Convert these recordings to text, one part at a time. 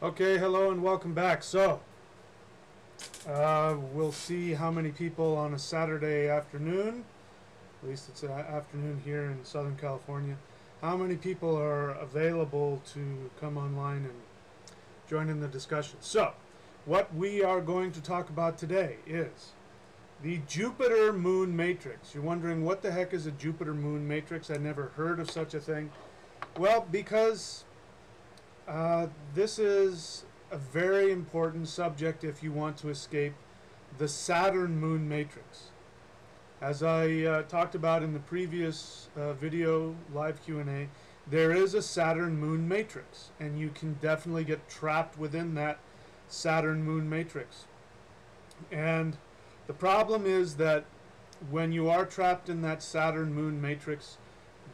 Okay, hello and welcome back. So, we'll see how many people on a Saturday afternoon, at least it's an afternoon here in Southern California, how many people are available to come online and join in the discussion. So, what we are going to talk about today is the Jupiter-Moon matrix. You're wondering, what the heck is a Jupiter-Moon matrix? I never heard of such a thing. Well, because this is a very important subject if you want to escape the Saturn moon matrix. As I talked about in the previous video, live Q&A, there is a Saturn moon matrix, and you can definitely get trapped within that Saturn moon matrix. And the problem is that when you are trapped in that Saturn moon matrix,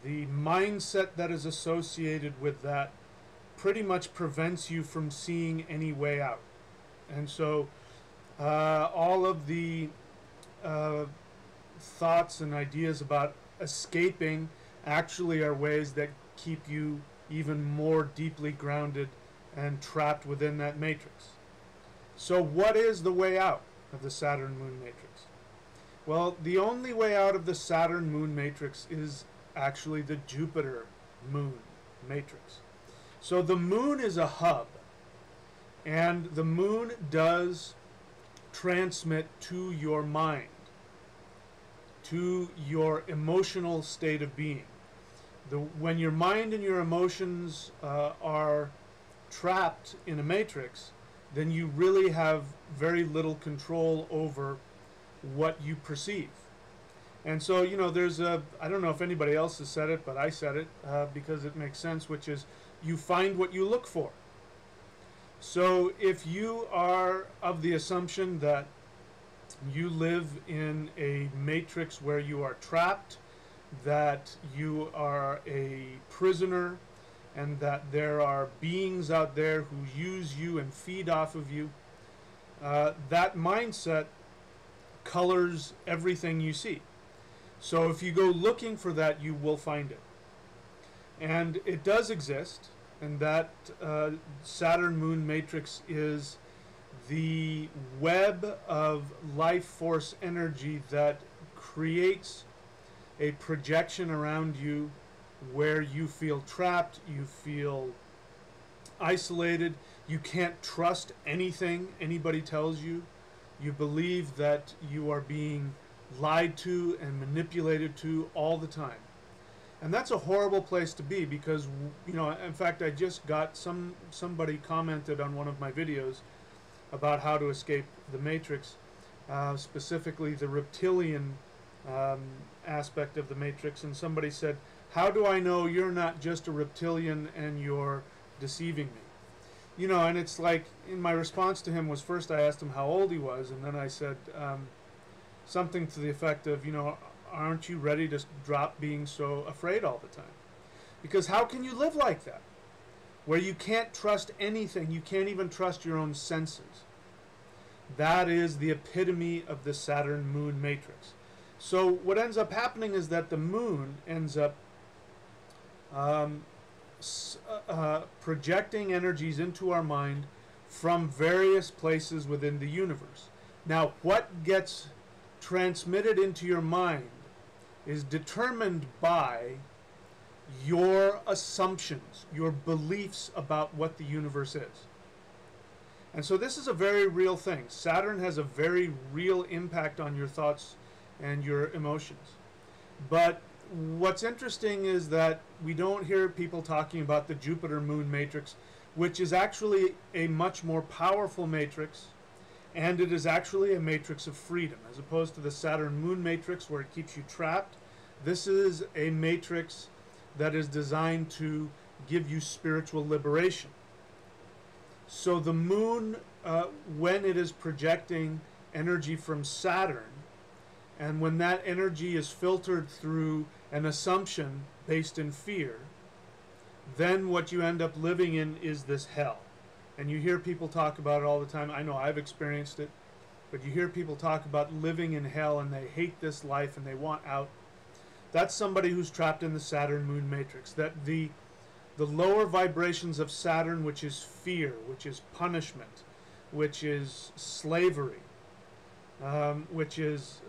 the mindset that is associated with that pretty much prevents you from seeing any way out. And so all of the thoughts and ideas about escaping actually are ways that keep you even more deeply grounded and trapped within that matrix. So what is the way out of the Saturn moon matrix? Well, the only way out of the Saturn moon matrix is actually the Jupiter moon matrix. So the moon is a hub, and the moon does transmit to your mind, to your emotional state of being. When your mind and your emotions are trapped in a matrix, then you really have very little control over what you perceive. And so, you know, there's a, I don't know if anybody else has said it, but I said it because it makes sense, which is you find what you look for. So if you are of the assumption that you live in a matrix where you are trapped, that you are a prisoner, and that there are beings out there who use you and feed off of you, that mindset colors everything you see. So if you go looking for that, you will find it. And it does exist, and that Saturn moon matrix is the web of life force energy that creates a projection around you where you feel trapped, you feel isolated, you can't trust anything anybody tells you, you believe that you are being lied to and manipulated to all the time. And that's a horrible place to be, because, you know, in fact, I just got somebody commented on one of my videos about how to escape the matrix, specifically the reptilian aspect of the matrix, and somebody said, how do I know you're not just a reptilian and you're deceiving me? You know, and it's like, in my response to him was, first I asked him how old he was, and then I said something to the effect of, you know, aren't you ready to drop being so afraid all the time? Because how can you live like that, where you can't trust anything, you can't even trust your own senses? That is the epitome of the Saturn moon matrix. So what ends up happening is that the moon ends up projecting energies into our mind from various places within the universe. Now, what gets transmitted into your mind is determined by your assumptions, your beliefs about what the universe is. And so this is a very real thing. Saturn has a very real impact on your thoughts and your emotions. But what's interesting is that we don't hear people talking about the Jupiter moon matrix, which is actually a much more powerful matrix, and it is actually a matrix of freedom, as opposed to the Saturn moon matrix where it keeps you trapped. This is a matrix that is designed to give you spiritual liberation. So the moon, when it is projecting energy from Saturn, and when that energy is filtered through an assumption based in fear, then what you end up living in is this hell. And you hear people talk about it all the time. I know I've experienced it, but you hear people talk about living in hell and they hate this life and they want out. That's somebody who's trapped in the Saturn moon matrix. That the The lower vibrations of Saturn, which is fear, which is punishment, which is slavery, which is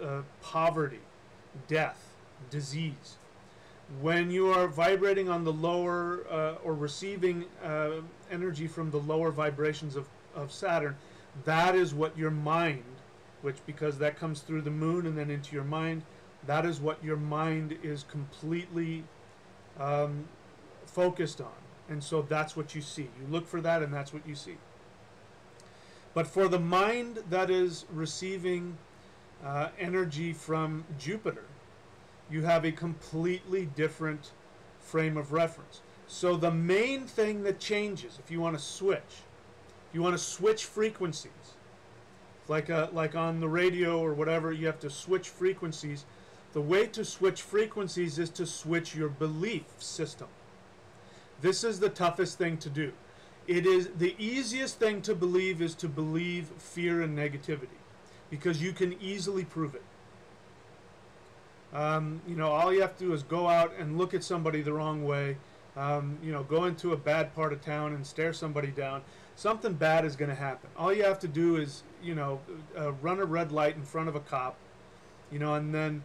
poverty, death, disease. When you are vibrating on the lower or receiving energy from the lower vibrations of Saturn, that is what your mind, which, because that comes through the moon and then into your mind, that is what your mind is completely focused on. And so that's what you see. You look for that and that's what you see. But for the mind that is receiving energy from Jupiter, you have a completely different frame of reference. So the main thing that changes, if you want to switch frequencies, like on the radio or whatever, you have to switch frequencies. The way to switch frequencies is to switch your belief system. This is the toughest thing to do. It is the easiest thing to believe is to believe fear and negativity, because you can easily prove it. You know, all you have to do is go out and look at somebody the wrong way. You know, go into a bad part of town and stare somebody down. Something bad is going to happen. All you have to do is, you know, run a red light in front of a cop, you know, and then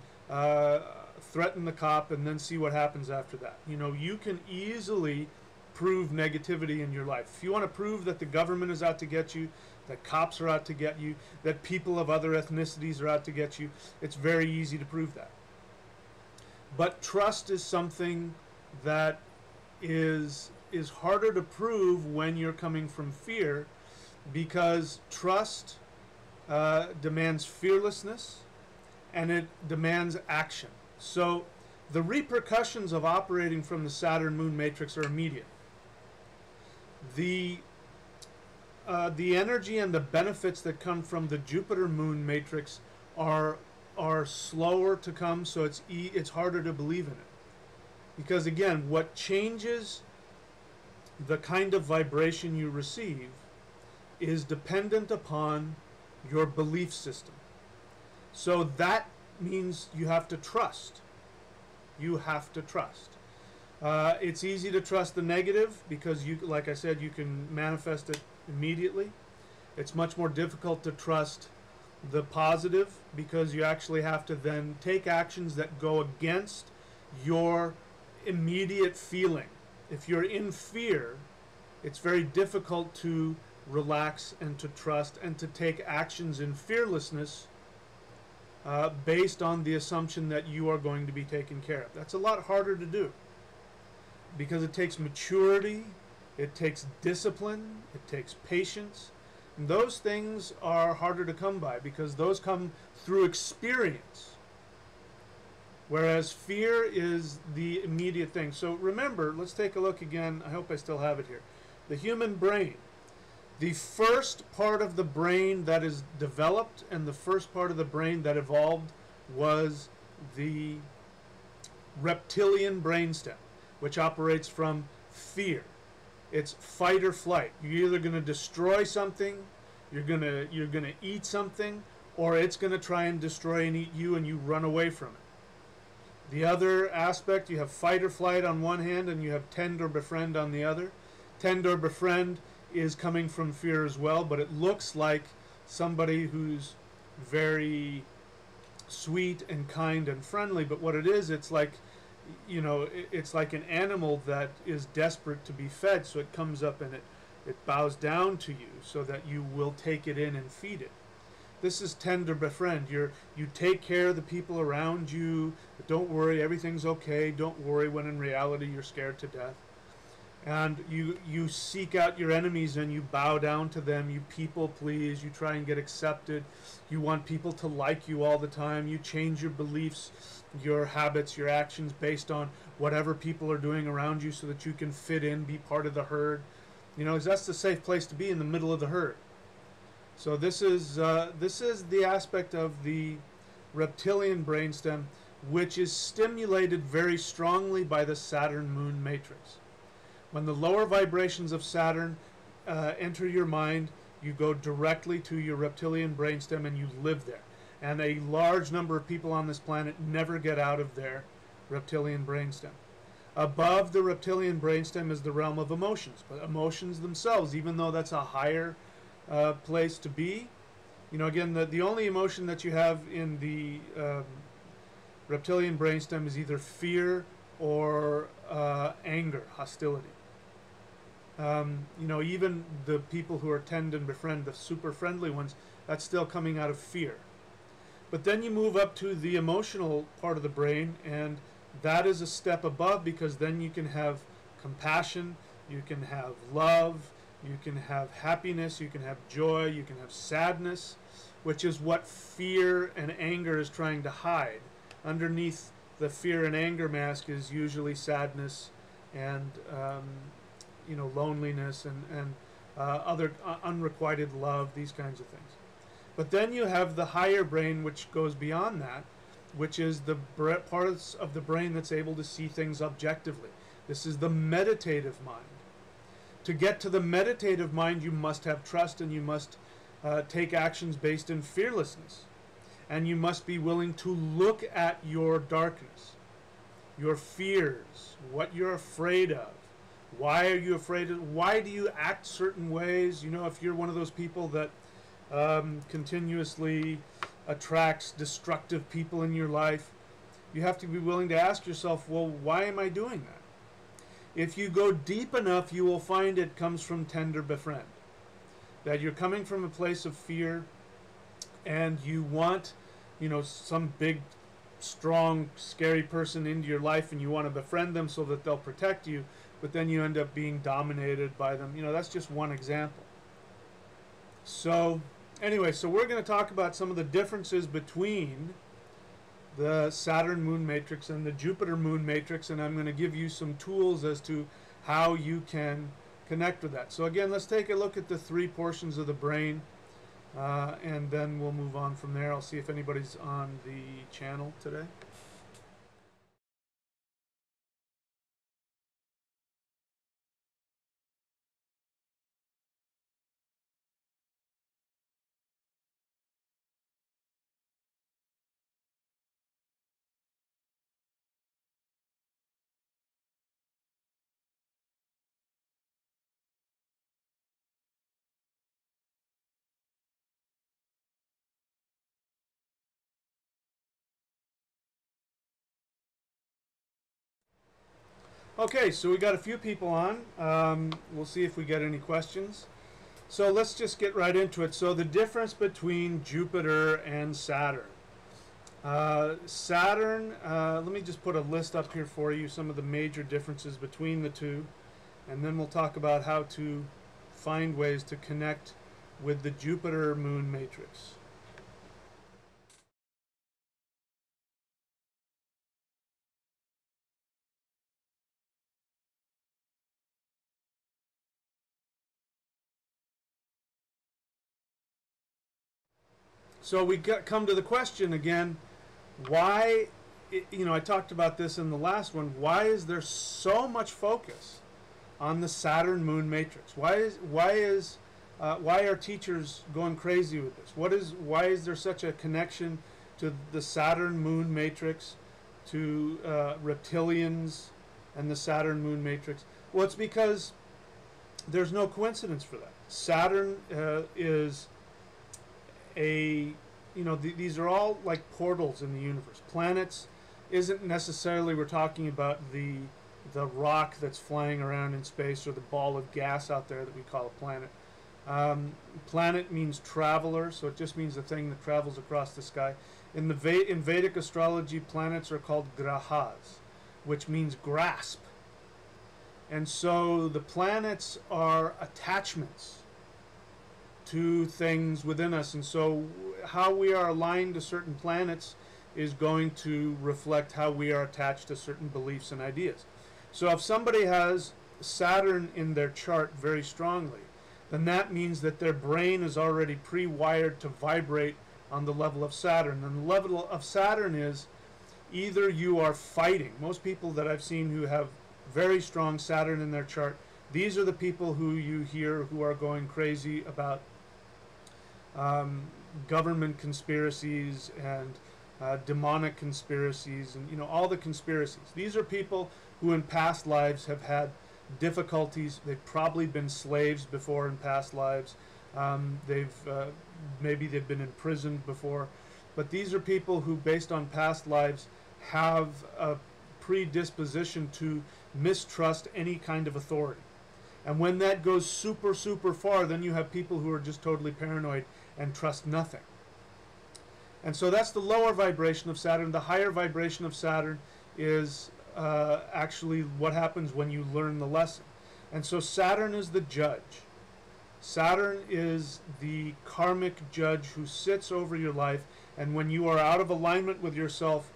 threaten the cop and then see what happens after that. You know, you can easily prove negativity in your life. If you want to prove that the government is out to get you, that cops are out to get you, that people of other ethnicities are out to get you, it's very easy to prove that. But trust is something that is harder to prove when you're coming from fear, because trust demands fearlessness and it demands action. So the repercussions of operating from the Saturn moon matrix are immediate. The energy and the benefits that come from the Jupiter moon matrix are slower to come, so it's harder to believe in it. Because again, what changes the kind of vibration you receive is dependent upon your belief system. So that means you have to trust. You have to trust. It's easy to trust the negative because, you, like I said, you can manifest it immediately. It's much more difficult to trust the positive because you actually have to then take actions that go against your immediate feeling. If you're in fear, it's very difficult to relax and to trust and to take actions in fearlessness based on the assumption that you are going to be taken care of. That's a lot harder to do because it takes maturity, it takes discipline, it takes patience. And those things are harder to come by because those come through experience. Whereas fear is the immediate thing. So remember, let's take a look again. I hope I still have it here. The human brain. The first part of the brain that is developed and the first part of the brain that evolved was the reptilian brainstem, which operates from fear. It's fight or flight. You're either going to destroy something, you're gonna eat something, or it's going to try and destroy and eat you and you run away from it. The other aspect, you have fight or flight on one hand and you have tend or befriend on the other. Tend or befriend is coming from fear as well, but it looks like somebody who's very sweet and kind and friendly, but what it is, it's like, you know, it's like an animal that is desperate to be fed, so it comes up and it bows down to you so that you will take it in and feed it. This is tend or befriend. You take care of the people around you, but don't worry, everything's okay, don't worry, when in reality you're scared to death. And you seek out your enemies and you bow down to them, you people please, you try and get accepted, you want people to like you all the time, you change your beliefs, your habits, your actions based on whatever people are doing around you so that you can fit in, be part of the herd. You know, 'cause that's the safe place to be, in the middle of the herd. So this is the aspect of the reptilian brainstem, which is stimulated very strongly by the Saturn moon matrix. When the lower vibrations of Saturn enter your mind, you go directly to your reptilian brainstem and you live there. And a large number of people on this planet never get out of their reptilian brainstem. Above the reptilian brainstem is the realm of emotions, but emotions themselves, even though that's a higher place to be, you know, again, the only emotion that you have in the reptilian brainstem is either fear or anger, hostility. You know, even the people who are tend and befriend, the super friendly ones, that's still coming out of fear. But then you move up to the emotional part of the brain, and that is a step above, because then you can have compassion, you can have love, you can have happiness, you can have joy, you can have sadness, which is what fear and anger is trying to hide. Underneath the fear and anger mask is usually sadness and you know, loneliness and other unrequited love, these kinds of things. But then you have the higher brain, which goes beyond that, which is the parts of the brain that's able to see things objectively. This is the meditative mind. To get to the meditative mind, you must have trust, and you must take actions based in fearlessness. And you must be willing to look at your darkness, your fears, what you're afraid of. Why are you afraid of? Why do you act certain ways? You know, if you're one of those people that continuously attracts destructive people in your life, you have to be willing to ask yourself, well, why am I doing that? If you go deep enough, you will find it comes from tender befriend. That you're coming from a place of fear, and you want, you know, some big, strong, scary person into your life, and you want to befriend them so that they'll protect you, but then you end up being dominated by them. You know, that's just one example. So anyway, so we're going to talk about some of the differences between the Saturn moon matrix and the Jupiter moon matrix, and I'm going to give you some tools as to how you can connect with that. So again, let's take a look at the three portions of the brain, and then we'll move on from there. I'll see if anybody's on the channel today. Okay, so we got a few people on. We'll see if we get any questions. So let's just get right into it. So the difference between Jupiter and Saturn. Saturn, let me just put a list up here for you, some of the major differences between the two, and then we'll talk about how to find ways to connect with the Jupiter moon matrix. So we come to the question again, why, you know, I talked about this in the last one, why is there so much focus on the Saturn moon matrix? Why are teachers going crazy with this? Why is there such a connection to the Saturn moon matrix, to reptilians and the Saturn moon matrix? Well, it's because there's no coincidence for that. Saturn is a, you know, these are all like portals in the universe. Planets isn't necessarily, we're talking about the rock that's flying around in space, or the ball of gas out there that we call a planet. Planet means traveler, so it just means the thing that travels across the sky. In Vedic astrology, planets are called grahas, which means grasp. And so the planets are attachments to things within us, and so how we are aligned to certain planets is going to reflect how we are attached to certain beliefs and ideas. So if somebody has Saturn in their chart very strongly, then that means that their brain is already pre-wired to vibrate on the level of Saturn. And the level of Saturn is either you are fighting. Most people that I've seen who have very strong Saturn in their chart, these are the people who you hear who are going crazy about government conspiracies and demonic conspiracies, and, you know, all the conspiracies. These are people who in past lives have had difficulties. They've probably been slaves before in past lives. Maybe they've been imprisoned before. But these are people who, based on past lives, have a predisposition to mistrust any kind of authority. And when that goes super, super far, then you have people who are just totally paranoid and trust nothing. And so that's the lower vibration of Saturn. The higher vibration of Saturn is actually what happens when you learn the lesson. And so Saturn is the judge. Saturn is the karmic judge who sits over your life, and when you are out of alignment with yourself,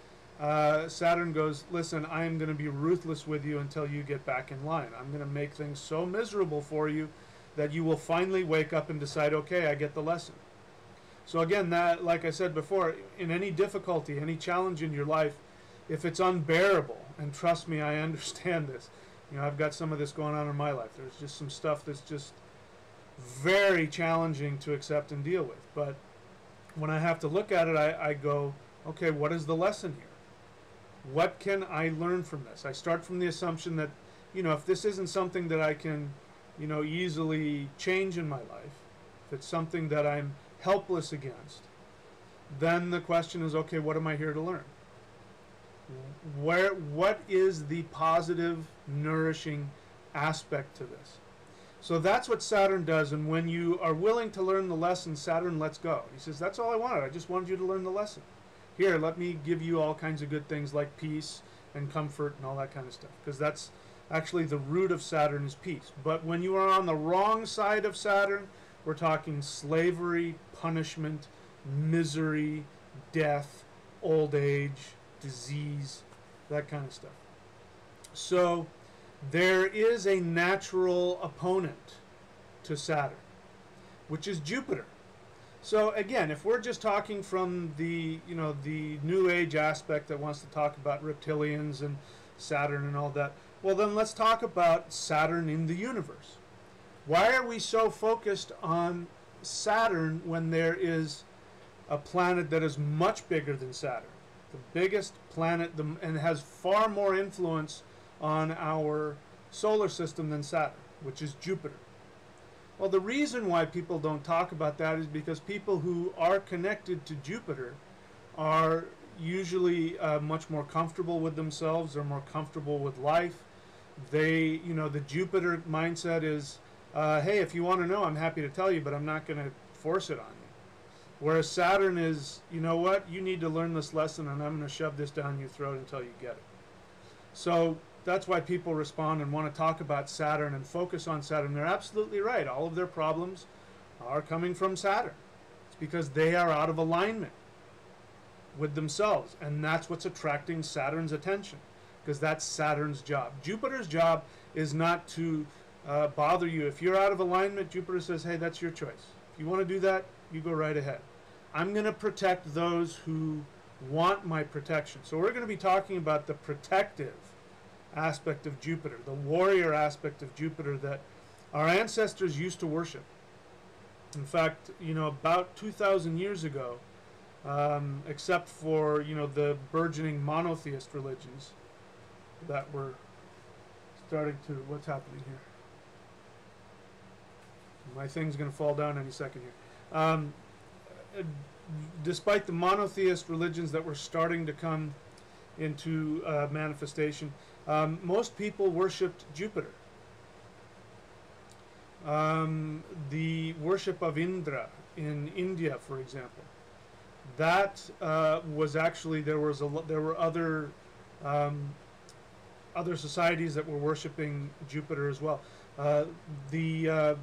Saturn goes, listen, I am going to be ruthless with you until you get back in line. I'm going to make things so miserable for you that you will finally wake up and decide, okay, I get the lesson. So again, that, like I said before, in any difficulty, any challenge in your life, if it's unbearable, and trust me, I understand this. You know, I've got some of this going on in my life. There's just some stuff that's just very challenging to accept and deal with. But when I have to look at it, I go, okay, what is the lesson here? What can I learn from this? I start from the assumption that, you know, if this isn't something that I can, you know, easily change in my life, if it's something that I'm helpless against, then the question is, okay, what am I here to learn? What is the positive, nourishing aspect to this? So that's what Saturn does, and when you are willing to learn the lesson, Saturn lets go. He says, that's all I wanted. I just wanted you to learn the lesson. Here, let me give you all kinds of good things like peace and comfort and all that kind of stuff, because that's actually the root of Saturn is peace. But when you are on the wrong side of Saturn, we're talking slavery, punishment, misery, death, old age, disease, that kind of stuff. So there is a natural opponent to Saturn, which is Jupiter. So again, if we're just talking from the, you know, the New Age aspect that wants to talk about reptilians and Saturn and all that, well then let's talk about Saturn in the universe. Why are we so focused on Saturn when there is a planet that is much bigger than Saturn? The biggest planet and has far more influence on our solar system than Saturn, which is Jupiter. Well, the reason why people don't talk about that is because people who are connected to Jupiter are usually much more comfortable with themselves. They're more comfortable with life. They, you know, the Jupiter mindset is, hey, if you want to know, I'm happy to tell you, but I'm not going to force it on you. Whereas Saturn is, you know what, you need to learn this lesson, and I'm going to shove this down your throat until you get it. So that's why people respond and want to talk about Saturn and focus on Saturn. They're absolutely right. All of their problems are coming from Saturn. It's because they are out of alignment with themselves, and that's what's attracting Saturn's attention, because that's Saturn's job. Jupiter's job is not to bother you. If you're out of alignment, Jupiter says, hey, that's your choice. If you want to do that, you go right ahead. I'm going to protect those who want my protection. So we're going to be talking about the protective aspect of Jupiter, the warrior aspect of Jupiter that our ancestors used to worship. In fact, you know, about 2,000 years ago, except for, you know, the burgeoning monotheist religions that were starting to, what's happening here? My thing's going to fall down any second here. Despite the monotheist religions that were starting to come into manifestation, most people worshipped Jupiter. The worship of Indra in India, for example, that was actually, there were other societies that were worshiping Jupiter as well. The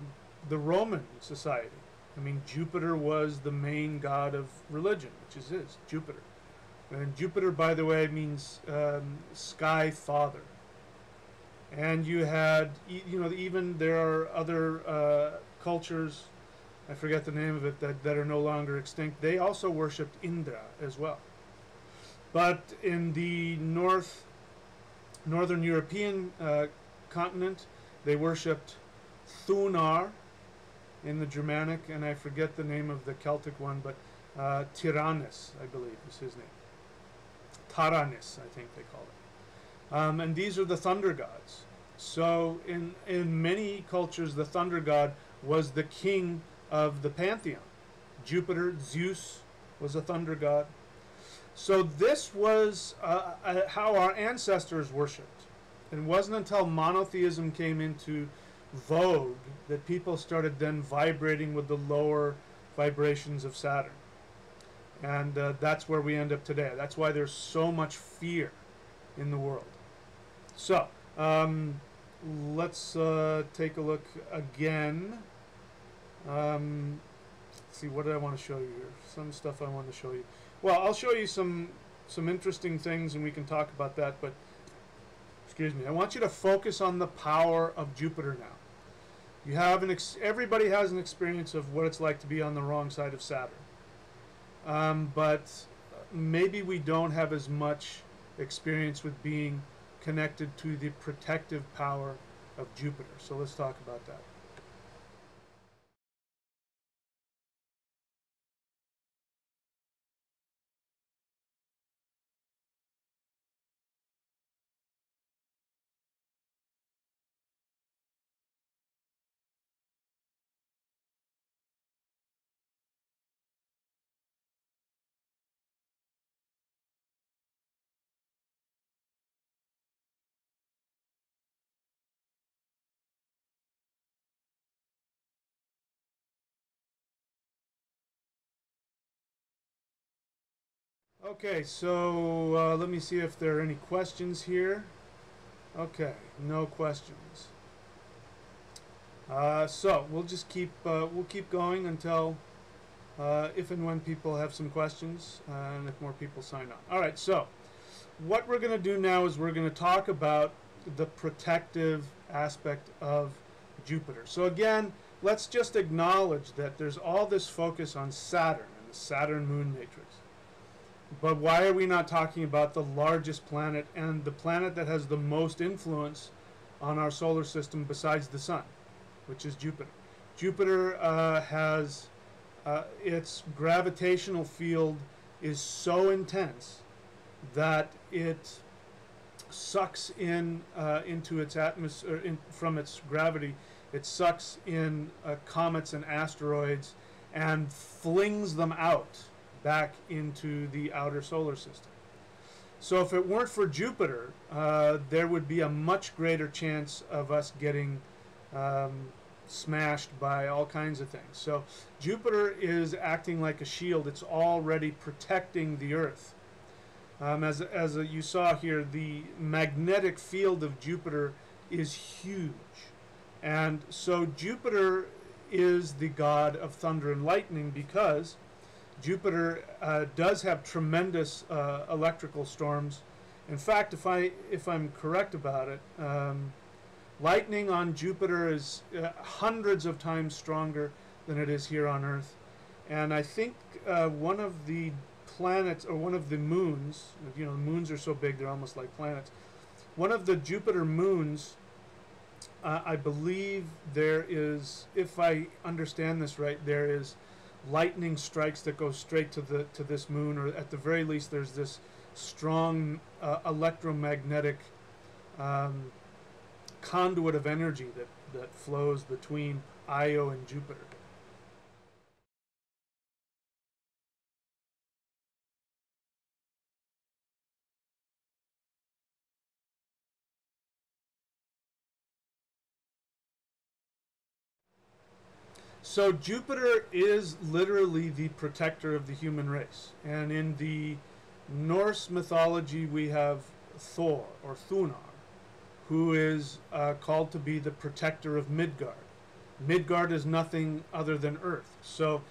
Roman society, I mean, Jupiter was the main god of religion, which is his, Jupiter. And Jupiter, by the way, means sky father. And you had, you know, even there are other cultures, I forget the name of it, that are no longer extinct. They also worshipped Indra as well. But in the northern European continent, they worshipped Thunar in the Germanic, and I forget the name of the Celtic one, but Tyrannus, I believe, is his name. Taranis, I think they call it. And these are the thunder gods. So in many cultures, the thunder god was the king of the pantheon. Jupiter, Zeus was a thunder god. So this was how our ancestors worshipped. It wasn't until monotheism came into vogue that people started then vibrating with the lower vibrations of Saturn. And that's where we end up today. That's why there's so much fear in the world. So, let's take a look again. Let's see, what did I want to show you here? Some stuff I want to show you. Well, I'll show you some interesting things, and we can talk about that. But excuse me, I want you to focus on the power of Jupiter now. You have everybody has an experience of what it's like to be on the wrong side of Saturn, but maybe we don't have as much experience with being connected to the protective power of Jupiter. So let's talk about that. Okay, so let me see if there are any questions here. Okay, no questions. So we'll just keep going until if and when people have some questions, and if more people sign on. All right, so what we're going to do now is we're going to talk about the protective aspect of Jupiter. So again, let's just acknowledge that there's all this focus on Saturn and the Saturn moon matrix. But why are we not talking about the largest planet and the planet that has the most influence on our solar system besides the sun, which is Jupiter? Jupiter has its gravitational field is so intense that it sucks in into its atmosphere from its gravity. It sucks in comets and asteroids and flings them out back into the outer solar system. So if it weren't for Jupiter, there would be a much greater chance of us getting smashed by all kinds of things. So Jupiter is acting like a shield. It's already protecting the Earth. As you saw here, the magnetic field of Jupiter is huge. And so Jupiter is the god of thunder and lightning because Jupiter does have tremendous electrical storms. In fact, if I'm correct about it, lightning on Jupiter is hundreds of times stronger than it is here on Earth. And I think one of the planets, or one of the moons, you know, the moons are so big they're almost like planets. One of the Jupiter moons, I believe there is, if I understand this right, there is lightning strikes that go straight to this moon, or at the very least there's this strong electromagnetic conduit of energy that flows between Io and Jupiter. So Jupiter is literally the protector of the human race. And in the Norse mythology, we have Thor, or Thunar, who is called to be the protector of Midgard. Midgard is nothing other than Earth. So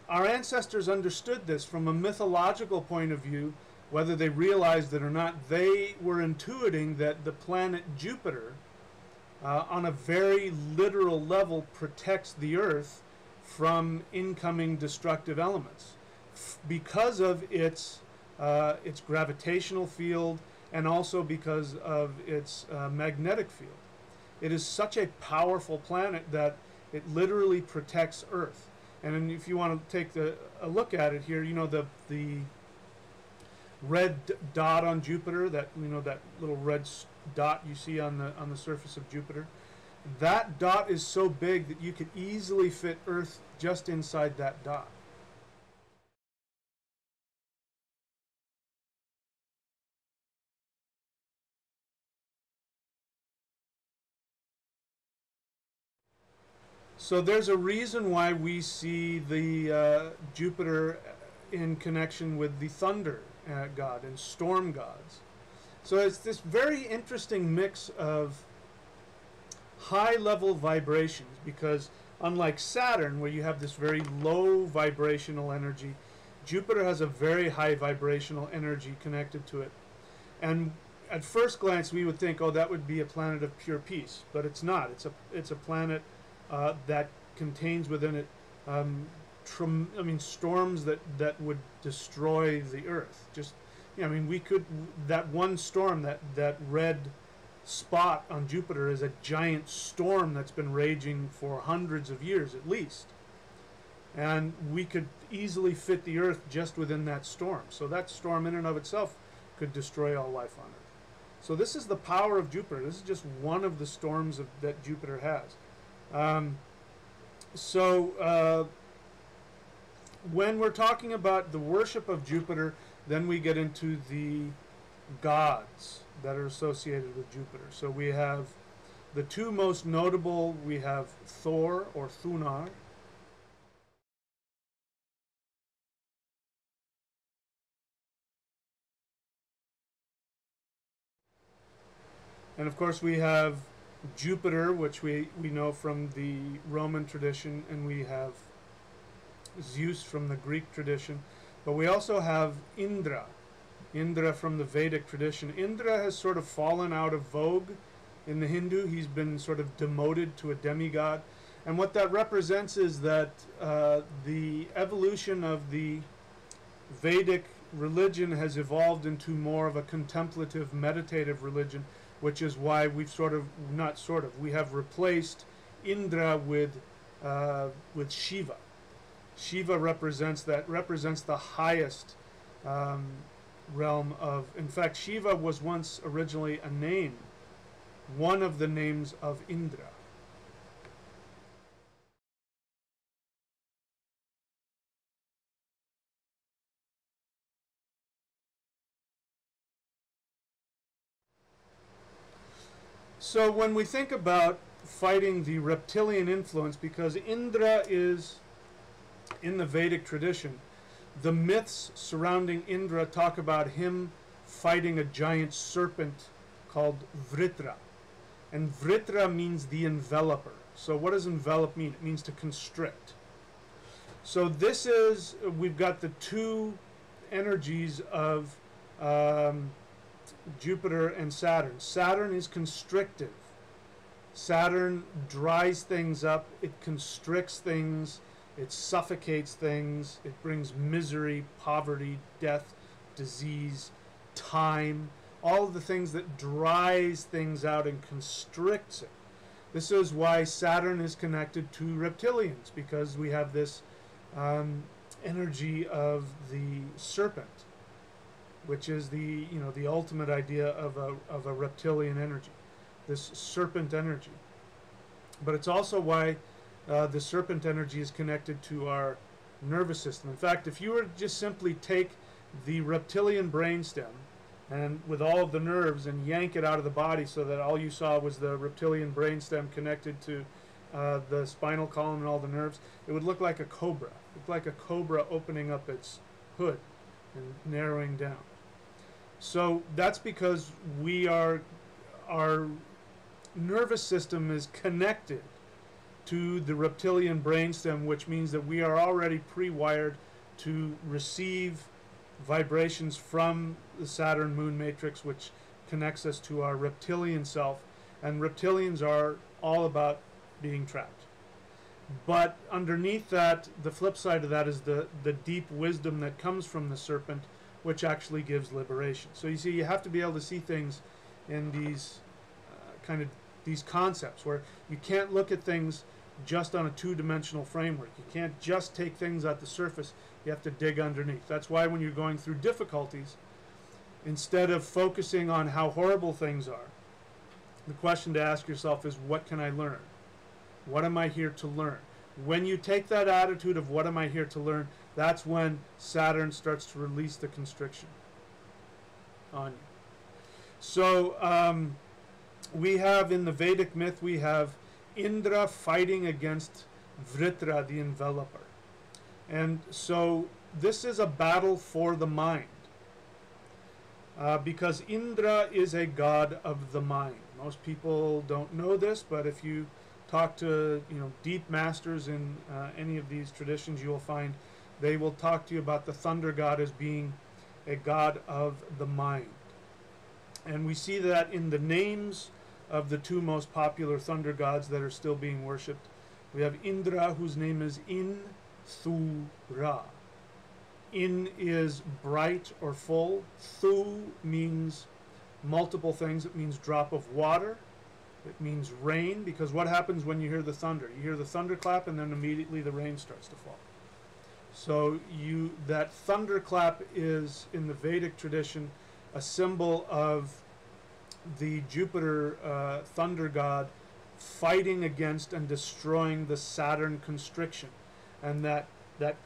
our ancestors understood this from a mythological point of view. Whether they realized it or not, they were intuiting that the planet Jupiter, on a very literal level, protects the Earth from incoming destructive elements because of its gravitational field, and also because of its magnetic field. It is such a powerful planet that it literally protects Earth. And if you want to take a look at it here, you know, the dot on Jupiter, that that little red dot you see on the surface of Jupiter, that dot is so big that you could easily fit Earth just inside that dot. So there's a reason why we see the Jupiter in connection with the thunder god and storm gods. So it's this very interesting mix of high-level vibrations, because unlike Saturn, where you have this very low vibrational energy, Jupiter has a very high vibrational energy connected to it. And at first glance, we would think, oh, that would be a planet of pure peace, but it's not. It's a planet that contains within it, storms that would destroy the Earth. Just, we could, that one storm, that red spot on Jupiter is a giant storm that's been raging for hundreds of years at least. And we could easily fit the Earth just within that storm. So that storm in and of itself could destroy all life on Earth. So this is the power of Jupiter. This is just one of the storms that Jupiter has. When we're talking about the worship of Jupiter, then we get into the gods that are associated with Jupiter. So we have the two most notable. We have Thor, or Thunar. And of course we have Jupiter, which we know from the Roman tradition, and we have Zeus from the Greek tradition. But we also have Indra from the Vedic tradition. Indra has sort of fallen out of vogue in the Hindu. He's been sort of demoted to a demigod. And what that represents is that the evolution of the Vedic religion has evolved into more of a contemplative, meditative religion, which is why we've we have replaced Indra with Shiva. Shiva represents the highest realm of. In fact, Shiva was once originally a name, one of the names of Indra. So when we think about fighting the reptilian influence, because Indra is in the Vedic tradition, the myths surrounding Indra talk about him fighting a giant serpent called Vritra. And Vritra means the enveloper. So what does envelop mean? It means to constrict. So we've got the two energies of Jupiter and Saturn. Saturn is constrictive. Saturn dries things up, it constricts things, it suffocates things, it brings misery, poverty, death, disease, time, all of the things that dries things out and constricts it. This is why Saturn is connected to reptilians, because we have this energy of the serpent, which is the ultimate idea of a reptilian energy, this serpent energy. But it's also why the serpent energy is connected to our nervous system. In fact, if you were to just simply take the reptilian brainstem and with all of the nerves and yank it out of the body so that all you saw was the reptilian brainstem connected to the spinal column and all the nerves, it would look like a cobra. It would look like a cobra opening up its hood and narrowing down. So that's because our nervous system is connected to the reptilian brainstem, which means that we are already pre-wired to receive vibrations from the Saturn moon matrix, which connects us to our reptilian self. And reptilians are all about being trapped. But underneath that, the flip side of that is the deep wisdom that comes from the serpent, which actually gives liberation. So you see, you have to be able to see things in these these concepts, where you can't look at things just on a two-dimensional framework. You can't just take things at the surface. You have to dig underneath. That's why when you're going through difficulties, instead of focusing on how horrible things are, the question to ask yourself is, what can I learn? What am I here to learn? When you take that attitude of what am I here to learn, that's when Saturn starts to release the constriction on you. So we have in the Vedic myth, we have Indra fighting against Vritra, the enveloper. And so this is a battle for the mind. Because Indra is a god of the mind. Most people don't know this, but if you talk to deep masters in any of these traditions, you will find they will talk to you about the thunder god as being a god of the mind. And we see that in the names of the two most popular thunder gods that are still being worshipped. We have Indra, whose name is In-Thu-Ra. In is bright or full. Thu means multiple things. It means drop of water. It means rain, because what happens when you hear the thunder? You hear the thunderclap and then immediately the rain starts to fall. So that thunderclap is, in the Vedic tradition, a symbol of the Jupiter thunder god fighting against and destroying the Saturn constriction. And that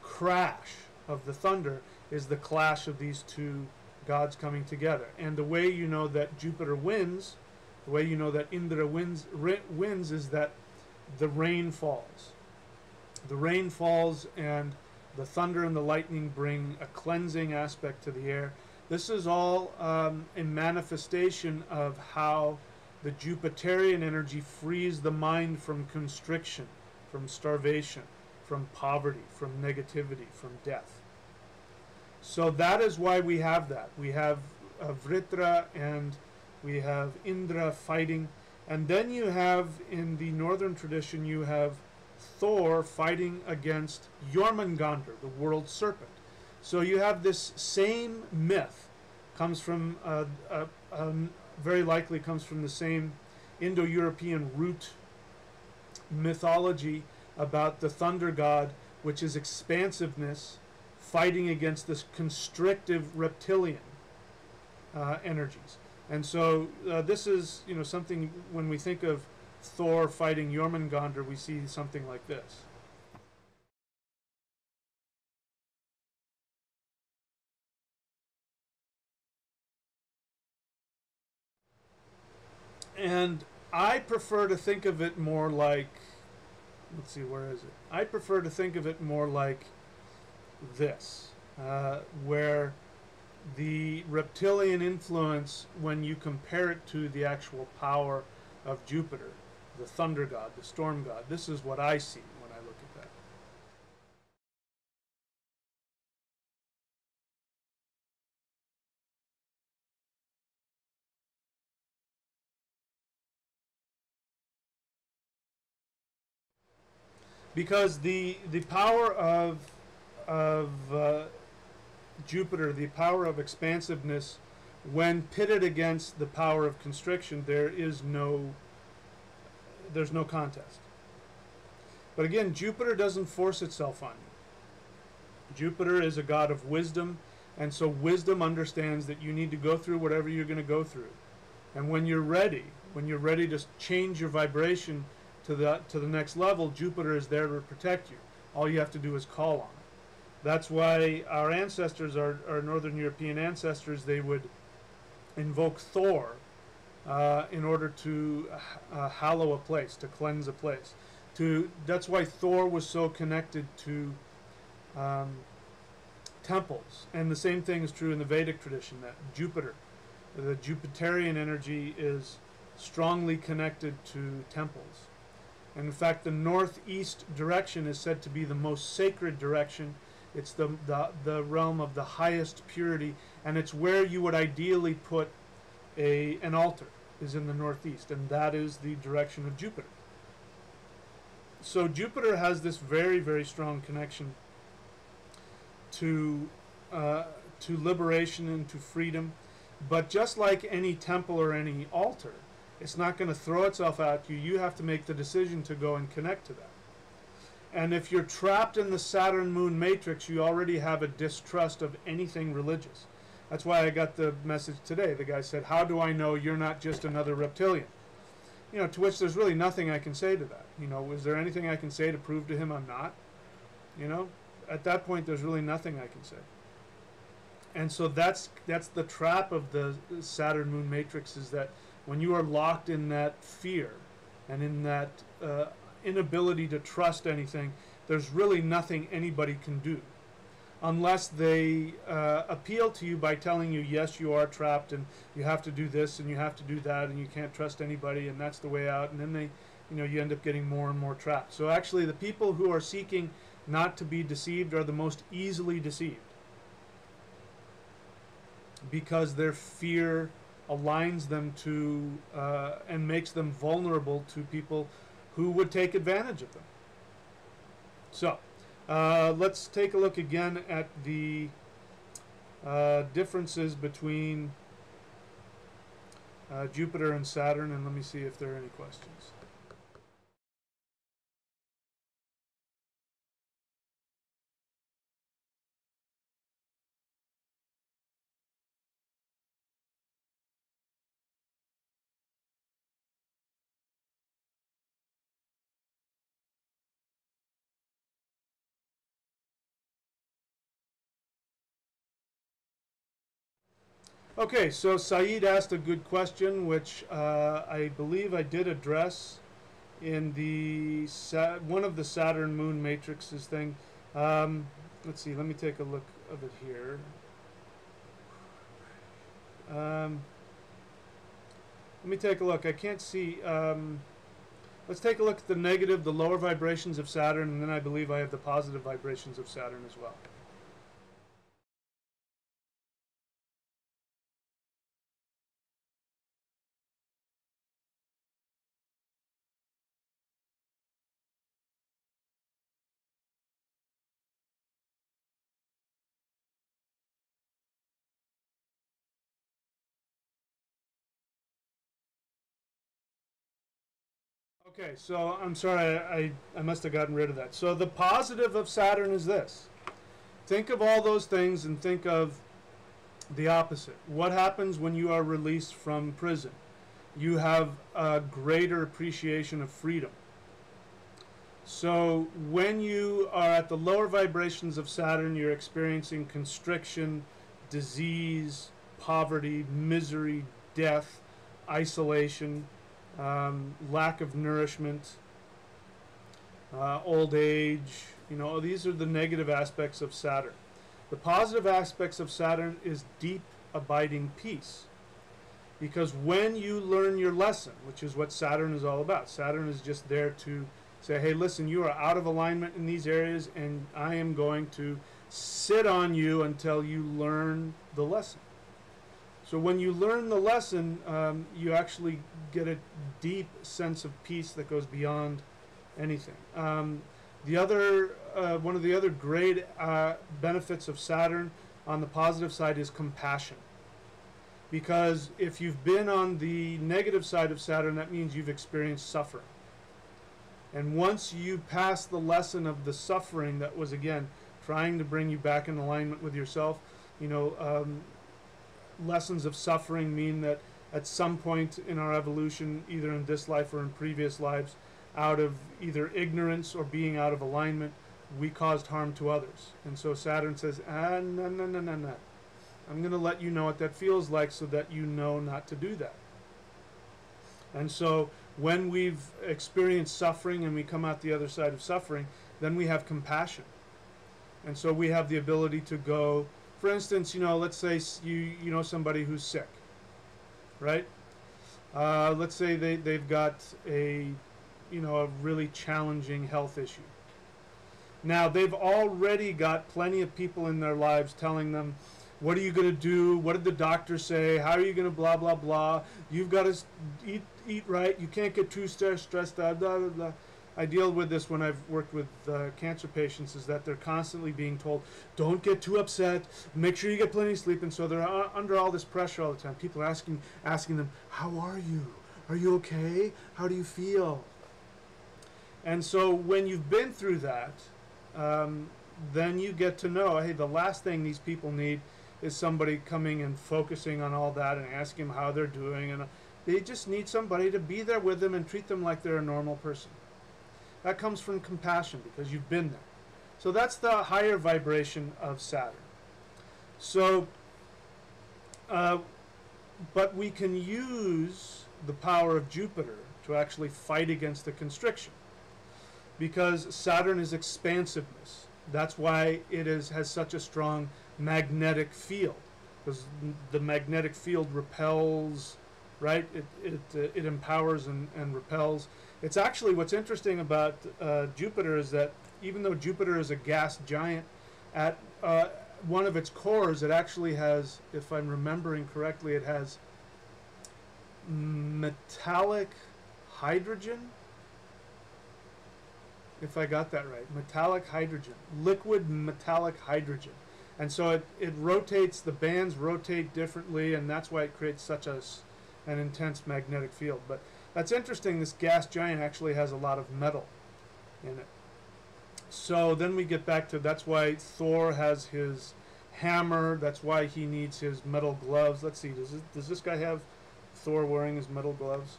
crash of the thunder is the clash of these two gods coming together. And the way you know that Jupiter wins, the way you know that Indra wins is that the rain falls. The rain falls and the thunder and the lightning bring a cleansing aspect to the air. This is all a manifestation of how the Jupiterian energy frees the mind from constriction, from starvation, from poverty, from negativity, from death. So that is why we have that. We have Vritra and we have Indra fighting. And then you have, in the northern tradition, you have Thor fighting against Jormungandr, the world serpent. So you have this same myth, comes from, very likely comes from the same Indo-European root mythology about the thunder god, which is expansiveness, fighting against this constrictive reptilian energies. And so this is, something, when we think of Thor fighting Jormungandr, we see something like this. And I prefer to think of it more like, let's see, where is it? I prefer to think of it more like this, where the reptilian influence, when you compare it to the actual power of Jupiter, the thunder god, the storm god, this is what I see when I look at that. Because the power of Jupiter, the power of expansiveness, when pitted against the power of constriction, there's no contest. But again, Jupiter doesn't force itself on you. Jupiter is a god of wisdom, and so wisdom understands that you need to go through whatever you're going to go through. And when you're ready to change your vibration to the next level, Jupiter is there to protect you. All you have to do is call on it. That's why our ancestors, our Northern European ancestors, they would invoke Thor in order to hallow a place, to cleanse a place. That's why Thor was so connected to temples. And the same thing is true in the Vedic tradition, that Jupiter, the Jupiterian energy, is strongly connected to temples. And in fact, the northeast direction is said to be the most sacred direction. It's the realm of the highest purity, and it's where you would ideally put an altar, is in the northeast, and that is the direction of Jupiter. So Jupiter has this very, very strong connection to liberation and to freedom. But just like any temple or any altar, it's not going to throw itself at you. You have to make the decision to go and connect to that. And if you're trapped in the Saturn moon matrix, you already have a distrust of anything religious. That's why I got the message today. The guy said, how do I know you're not just another reptilian? You know, to which there's really nothing I can say to that. You know, is there anything I can say to prove to him I'm not? You know, at that point there's really nothing I can say. And so that's the trap of the Saturn moon matrix, is that when you are locked in that fear and in that inability to trust anything, there's really nothing anybody can do unless they appeal to you by telling you, yes, you are trapped and you have to do this and you have to do that and you can't trust anybody and that's the way out. And then they, you know, you end up getting more and more trapped. So actually the people who are seeking not to be deceived are the most easily deceived, because their fear aligns them to and makes them vulnerable to people who would take advantage of them. So let's take a look again at the differences between Jupiter and Saturn, and let me see if there are any questions. Okay, so Saeed asked a good question, which I believe I did address in the one of the Saturn moon matrices thing. Let's see, let me take a look of it here. Let me take a look. I can't see. Let's take a look at the negative, the lower vibrations of Saturn, and then I believe I have the positive vibrations of Saturn as well. Okay, so I'm sorry, I must have gotten rid of that. So the positive of Saturn is this. Think of all those things and think of the opposite. What happens when you are released from prison? You have a greater appreciation of freedom. So when you are at the lower vibrations of Saturn, you're experiencing constriction, disease, poverty, misery, death, isolation, lack of nourishment, old age. You know, these are the negative aspects of Saturn. The positive aspects of Saturn is deep, abiding peace. Because when you learn your lesson, which is what Saturn is all about, Saturn is just there to say, hey, listen, you are out of alignment in these areas, and I am going to sit on you until you learn the lesson. So when you learn the lesson, you actually get a deep sense of peace that goes beyond anything. The other, one of the other great benefits of Saturn on the positive side is compassion. Because if you've been on the negative side of Saturn, that means you've experienced suffering. And once you pass the lesson of the suffering that was, again, trying to bring you back in alignment with yourself, you know, lessons of suffering mean that at some point in our evolution, either in this life or in previous lives, out of either ignorance or being out of alignment, we caused harm to others. And so Saturn says, no. I'm going to let you know what that feels like so that you know not to do that. And so when we've experienced suffering and we come out the other side of suffering, then we have compassion. And so we have the ability to go, for instance, you know, let's say you know somebody who's sick, right? Let's say they've got a, you know, a really challenging health issue. Now, they've already got plenty of people in their lives telling them, what are you going to do? What did the doctor say? How are you going to blah, blah, blah? You've got to eat right. You can't get too stressed out, blah, blah, blah. I deal with this when I've worked with cancer patients, is that they're constantly being told, don't get too upset, make sure you get plenty of sleep. And so they're under all this pressure all the time. People are asking them, how are you? Are you okay? How do you feel? And so when you've been through that, then you get to know, hey, the last thing these people need is somebody coming and focusing on all that and asking them how they're doing, and they just need somebody to be there with them and treat them like they're a normal person. That comes from compassion because you've been there. So that's the higher vibration of Saturn. So, but we can use the power of Jupiter to actually fight against the constriction, because Saturn is expansiveness. That's why it has such a strong magnetic field, because the magnetic field repels, right? It empowers and repels. It's actually, what's interesting about Jupiter is that even though Jupiter is a gas giant, at one of its cores, it actually has, if I'm remembering correctly, it has metallic hydrogen, if I got that right. Metallic hydrogen, liquid metallic hydrogen. And so it rotates, the bands rotate differently, and that's why it creates such an intense magnetic field. But that's interesting, this gas giant actually has a lot of metal in it. So then we get back to, that's why Thor has his hammer, that's why he needs his metal gloves. Let's see, does this guy have Thor wearing his metal gloves?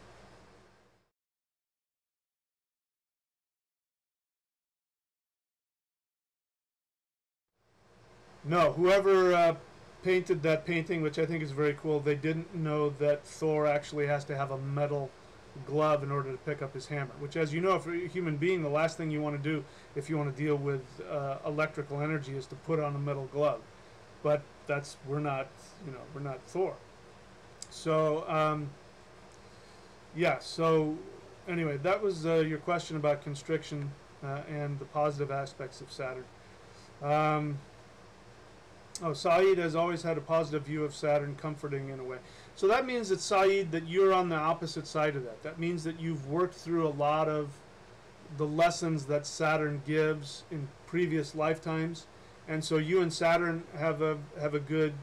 No, whoever painted that painting, which I think is very cool, they didn't know that Thor actually has to have a metal glove in order to pick up his hammer, which, as you know, for a human being, the last thing you want to do if you want to deal with electrical energy is to put on a metal glove. But that's, we're not Thor. So yeah, so anyway, that was your question about constriction and the positive aspects of Saturn. Saeed has always had a positive view of Saturn, comforting in a way. So that means that, Saeed, that you're on the opposite side of that. That means that you've worked through a lot of the lessons that Saturn gives in previous lifetimes, and so you and Saturn have a good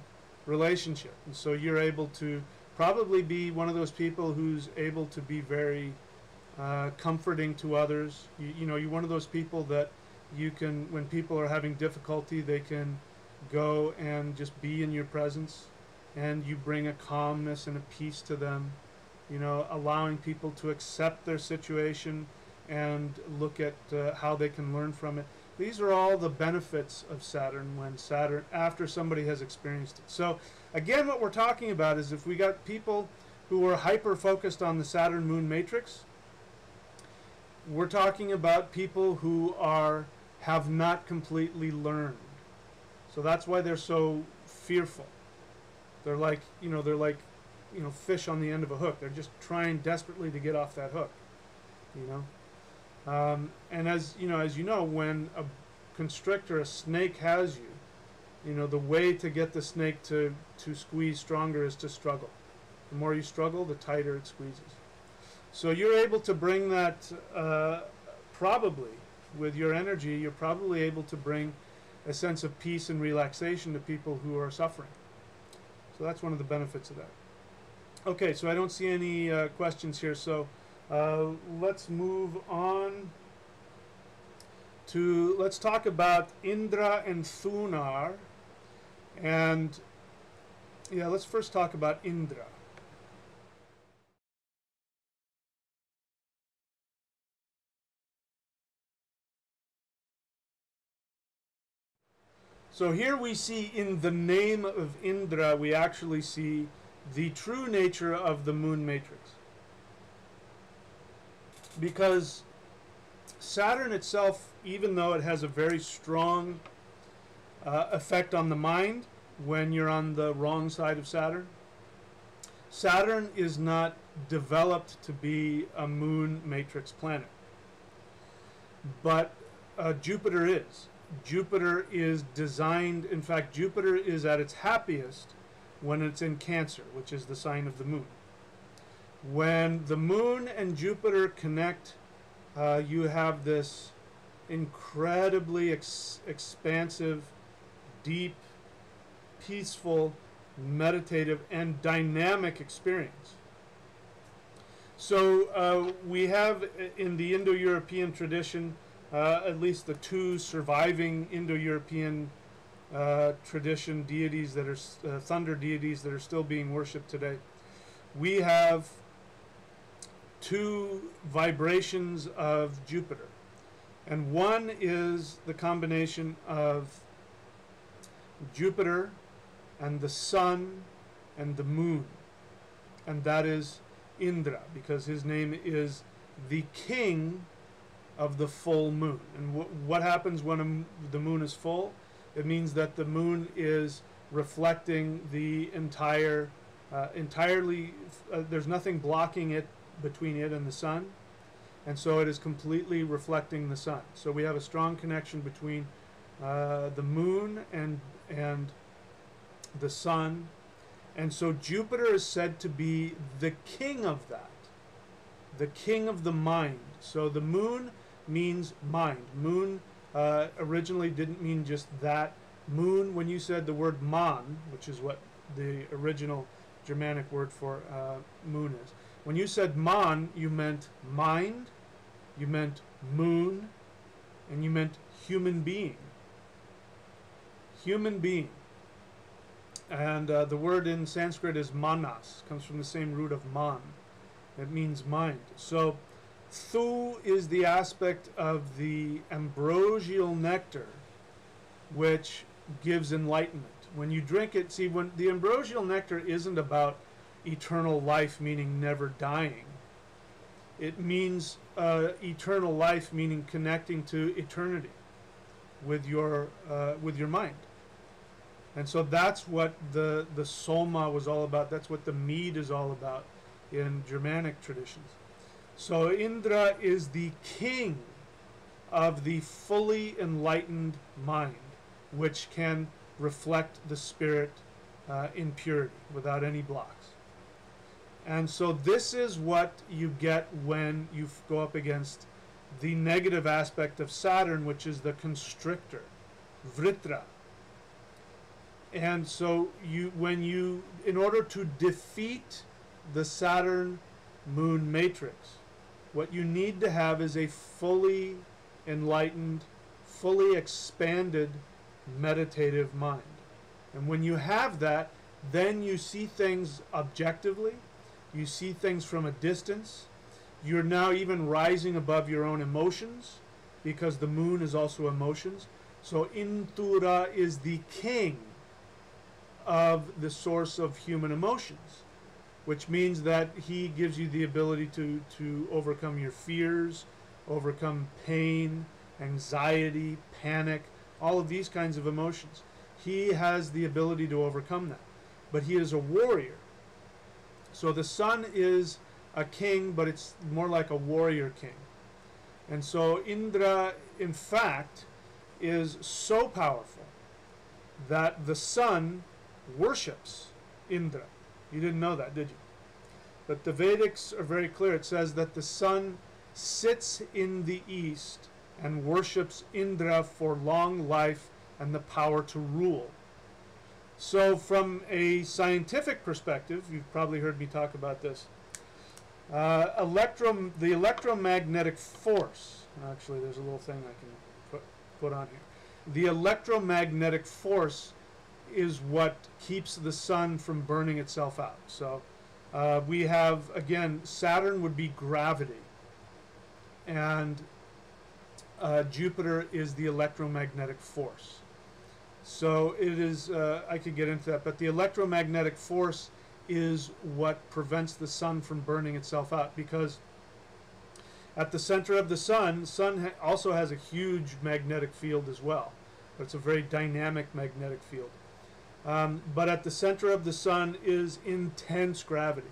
relationship, and so you're able to probably be one of those people who's able to be very comforting to others. You know, you're one of those people that you can, when people are having difficulty, they can go and just be in your presence, and you bring a calmness and a peace to them, you know, allowing people to accept their situation and look at how they can learn from it. These are all the benefits of Saturn when Saturn, after somebody has experienced it. So again, what we're talking about is, if we got people who are hyper focused on the Saturn moon matrix, we're talking about people who have not completely learned. So that's why they're so fearful. They're like, fish on the end of a hook. They're just trying desperately to get off that hook, you know. And as you know, when a constrictor, a snake, has you, you know, the way to get the snake to squeeze stronger is to struggle. The more you struggle, the tighter it squeezes. So you're able to bring that, probably, with your energy, you're probably able to bring a sense of peace and relaxation to people who are suffering. So that's one of the benefits of that. Okay, so I don't see any questions here, so let's move on to, let's talk about Indra and Thunar. And yeah, let's first talk about Indra. So here we see, in the name of Indra, we actually see the true nature of the moon matrix. Because Saturn itself, even though it has a very strong effect on the mind when you're on the wrong side of Saturn, Saturn is not developed to be a moon matrix planet. But Jupiter is. Jupiter is designed, in fact, Jupiter is at its happiest when it's in Cancer, which is the sign of the moon. When the moon and Jupiter connect, you have this incredibly expansive, deep, peaceful, meditative, and dynamic experience. So we have, in the Indo-European tradition, at least the two surviving Indo-European tradition deities that are thunder deities that are still being worshipped today. We have two vibrations of Jupiter, and one is the combination of Jupiter and the sun and the moon, and that is Indra, because his name is the king of the full moon. And what happens when the moon is full? It means that the moon is reflecting the entirely, there's nothing blocking it between it and the sun, and so it is completely reflecting the sun. So we have a strong connection between the moon and the sun, and so Jupiter is said to be the king of that, the king of the mind. So the moon means mind. Moon originally didn't mean just that. Moon, when you said the word man, which is what the original Germanic word for moon is, when you said man, you meant mind, you meant moon, and you meant human being. Human being. And the word in Sanskrit is manas, comes from the same root of man. It means mind. So Thu is the aspect of the ambrosial nectar, which gives enlightenment. When you drink it, see, when the ambrosial nectar isn't about eternal life, meaning never dying. It means eternal life, meaning connecting to eternity with your mind. And so that's what the soma was all about. That's what the mead is all about in Germanic traditions. So Indra is the king of the fully enlightened mind, which can reflect the spirit in purity without any blocks. And so this is what you get when you go up against the negative aspect of Saturn, which is the constrictor, vritra. And so in order to defeat the Saturn moon matrix, what you need to have is a fully enlightened, fully expanded meditative mind. And when you have that, then you see things objectively, you see things from a distance. You're now even rising above your own emotions, because the moon is also emotions. So Indra is the king of the source of human emotions, which means that he gives you the ability to overcome your fears, overcome pain, anxiety, panic, all of these kinds of emotions. He has the ability to overcome that. But he is a warrior. So the sun is a king, but it's more like a warrior king. And so Indra, in fact, is so powerful that the sun worships Indra. You didn't know that, did you? But the Vedics are very clear. It says that the sun sits in the east and worships Indra for long life and the power to rule. So from a scientific perspective, you've probably heard me talk about this, the electromagnetic force, actually there's a little thing I can put on here. The electromagnetic force is what keeps the sun from burning itself out. So we have, again, Saturn would be gravity, and Jupiter is the electromagnetic force. So it is, I could get into that, but the electromagnetic force is what prevents the sun from burning itself out, because at the center of the sun also has a huge magnetic field as well, but it's a very dynamic magnetic field. But at the center of the sun is intense gravity.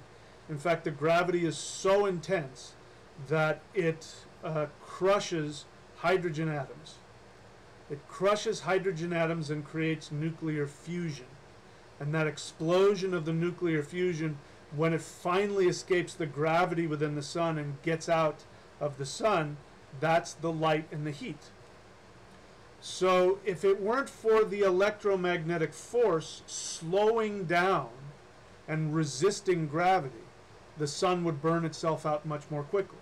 In fact, the gravity is so intense that it crushes hydrogen atoms. It crushes hydrogen atoms and creates nuclear fusion. And that explosion of the nuclear fusion, when it finally escapes the gravity within the sun and gets out of the sun, that's the light and the heat. So if it weren't for the electromagnetic force slowing down and resisting gravity, the sun would burn itself out much more quickly.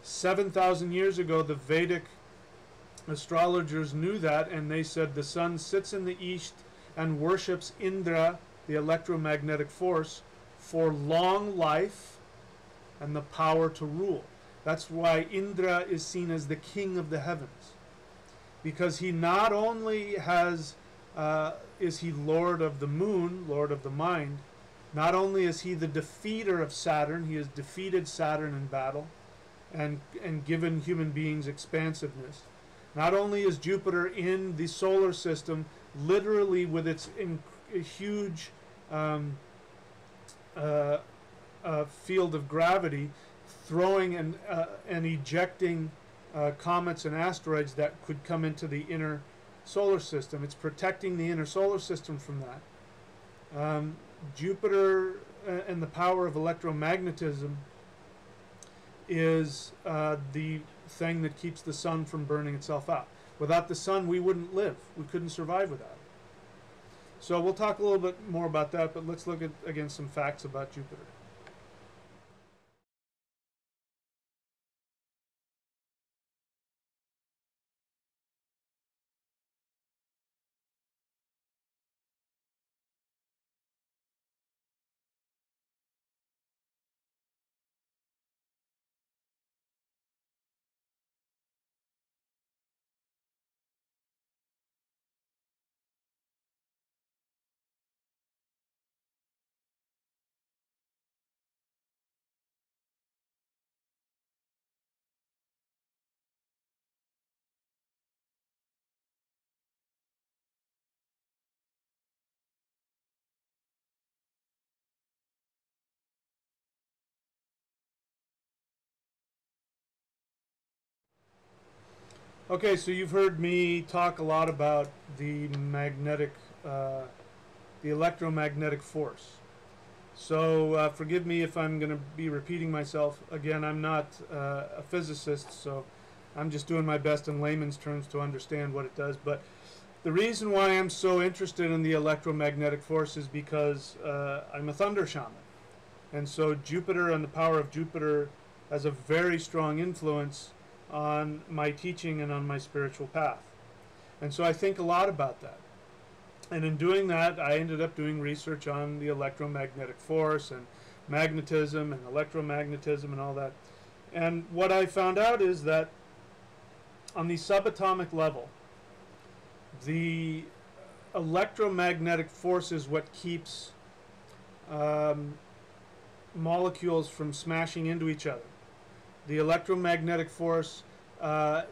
7,000 years ago, the Vedic astrologers knew that, and they said the sun sits in the east and worships Indra, the electromagnetic force, for long life and the power to rule. That's why Indra is seen as the king of the heavens, because he not only is he lord of the moon, lord of the mind, not only is he the defeater of Saturn, he has defeated Saturn in battle and given human beings expansiveness. Not only is Jupiter in the solar system, literally with its huge field of gravity, throwing and ejecting comets and asteroids that could come into the inner solar system. It's protecting the inner solar system from that. Jupiter and the power of electromagnetism is the thing that keeps the sun from burning itself out. Without the sun, we wouldn't live. We couldn't survive without it. So we'll talk a little bit more about that, but let's look at, again, some facts about Jupiter. Okay, so you've heard me talk a lot about the electromagnetic force. So forgive me if I'm going to be repeating myself. Again, I'm not a physicist, so I'm just doing my best in layman's terms to understand what it does. But the reason why I'm so interested in the electromagnetic force is because I'm a thunder shaman. And so Jupiter and the power of Jupiter has a very strong influence on my teaching and on my spiritual path. And so I think a lot about that. And in doing that, I ended up doing research on the electromagnetic force and magnetism and electromagnetism and all that. And what I found out is that on the subatomic level, the electromagnetic force is what keeps molecules from smashing into each other. The electromagnetic force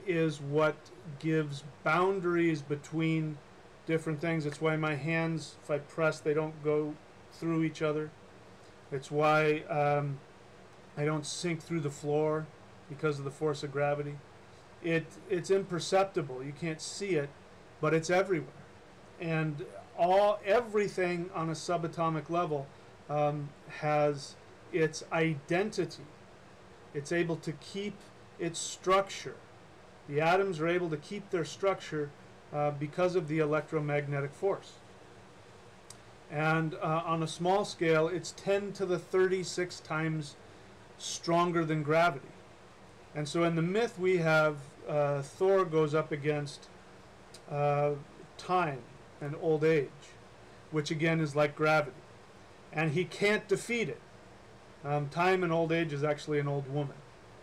is what gives boundaries between different things. It's why my hands, if I press, they don't go through each other. It's why I don't sink through the floor because of the force of gravity. It's imperceptible. You can't see it, but it's everywhere. And everything on a subatomic level has its identity. It's able to keep its structure. The atoms are able to keep their structure because of the electromagnetic force. And on a small scale, it's 10 to the 36 times stronger than gravity. And so in the myth we have Thor goes up against time and old age, which again is like gravity. And he can't defeat it. Time and old age is actually an old woman,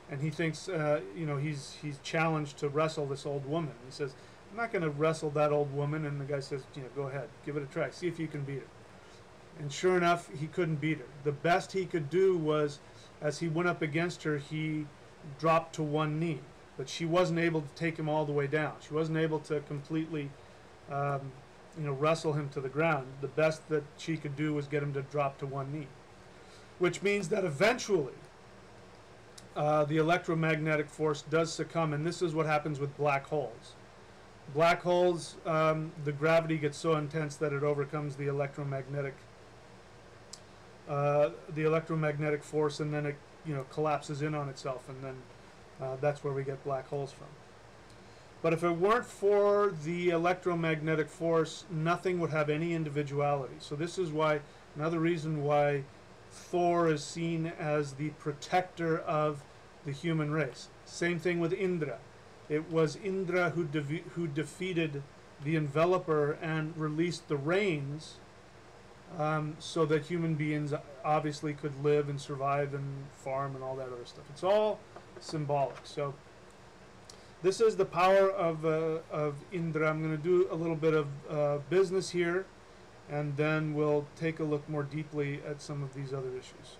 and he thinks, he's challenged to wrestle this old woman. He says, "I'm not going to wrestle that old woman." And the guy says, "Go ahead, give it a try, see if you can beat her." And sure enough, he couldn't beat her. The best he could do was, as he went up against her, he dropped to one knee, but she wasn't able to take him all the way down. She wasn't able to completely, wrestle him to the ground. The best that she could do was get him to drop to one knee. Which means that eventually the electromagnetic force does succumb, and this is what happens with black holes. Black holes, the gravity gets so intense that it overcomes the electromagnetic force, and then it collapses in on itself, and then that's where we get black holes from. But if it weren't for the electromagnetic force, nothing would have any individuality. So this is why, another reason why Thor is seen as the protector of the human race. Same thing with Indra. It was Indra who defeated the enveloper and released the rains, so that human beings obviously could live and survive and farm and all that other stuff. It's all symbolic. So this is the power of Indra. I'm going to do a little bit of business here, and then we'll take a look more deeply at some of these other issues.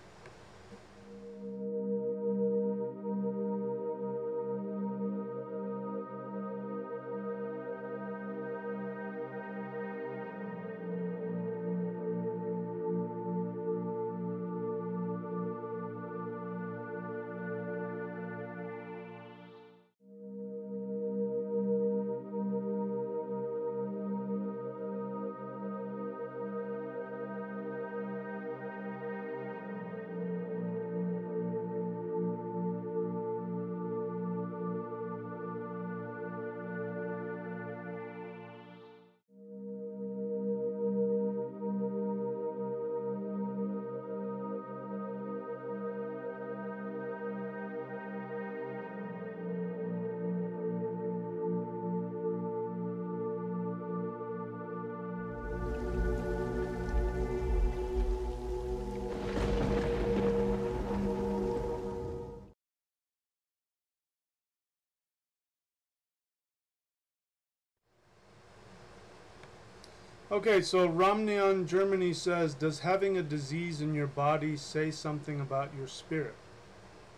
Okay, so Romneon Germany says, does having a disease in your body say something about your spirit?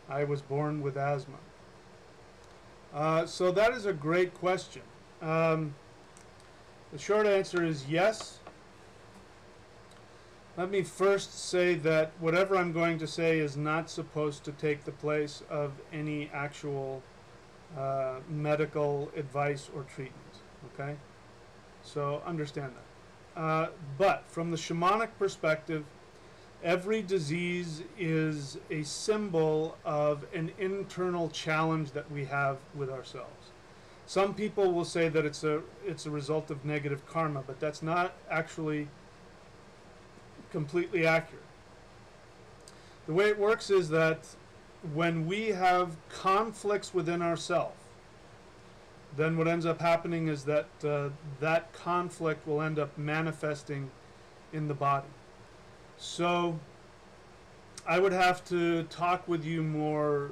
I was born with asthma. So that is a great question. The short answer is yes. Let me first say that whatever I'm going to say is not supposed to take the place of any actual medical advice or treatment. Okay? So understand that. But from the shamanic perspective, every disease is a symbol of an internal challenge that we have with ourselves. Some people will say that it's a result of negative karma, but that's not actually completely accurate. The way it works is that when we have conflicts within ourselves, then what ends up happening is that that conflict will end up manifesting in the body. So I would have to talk with you more,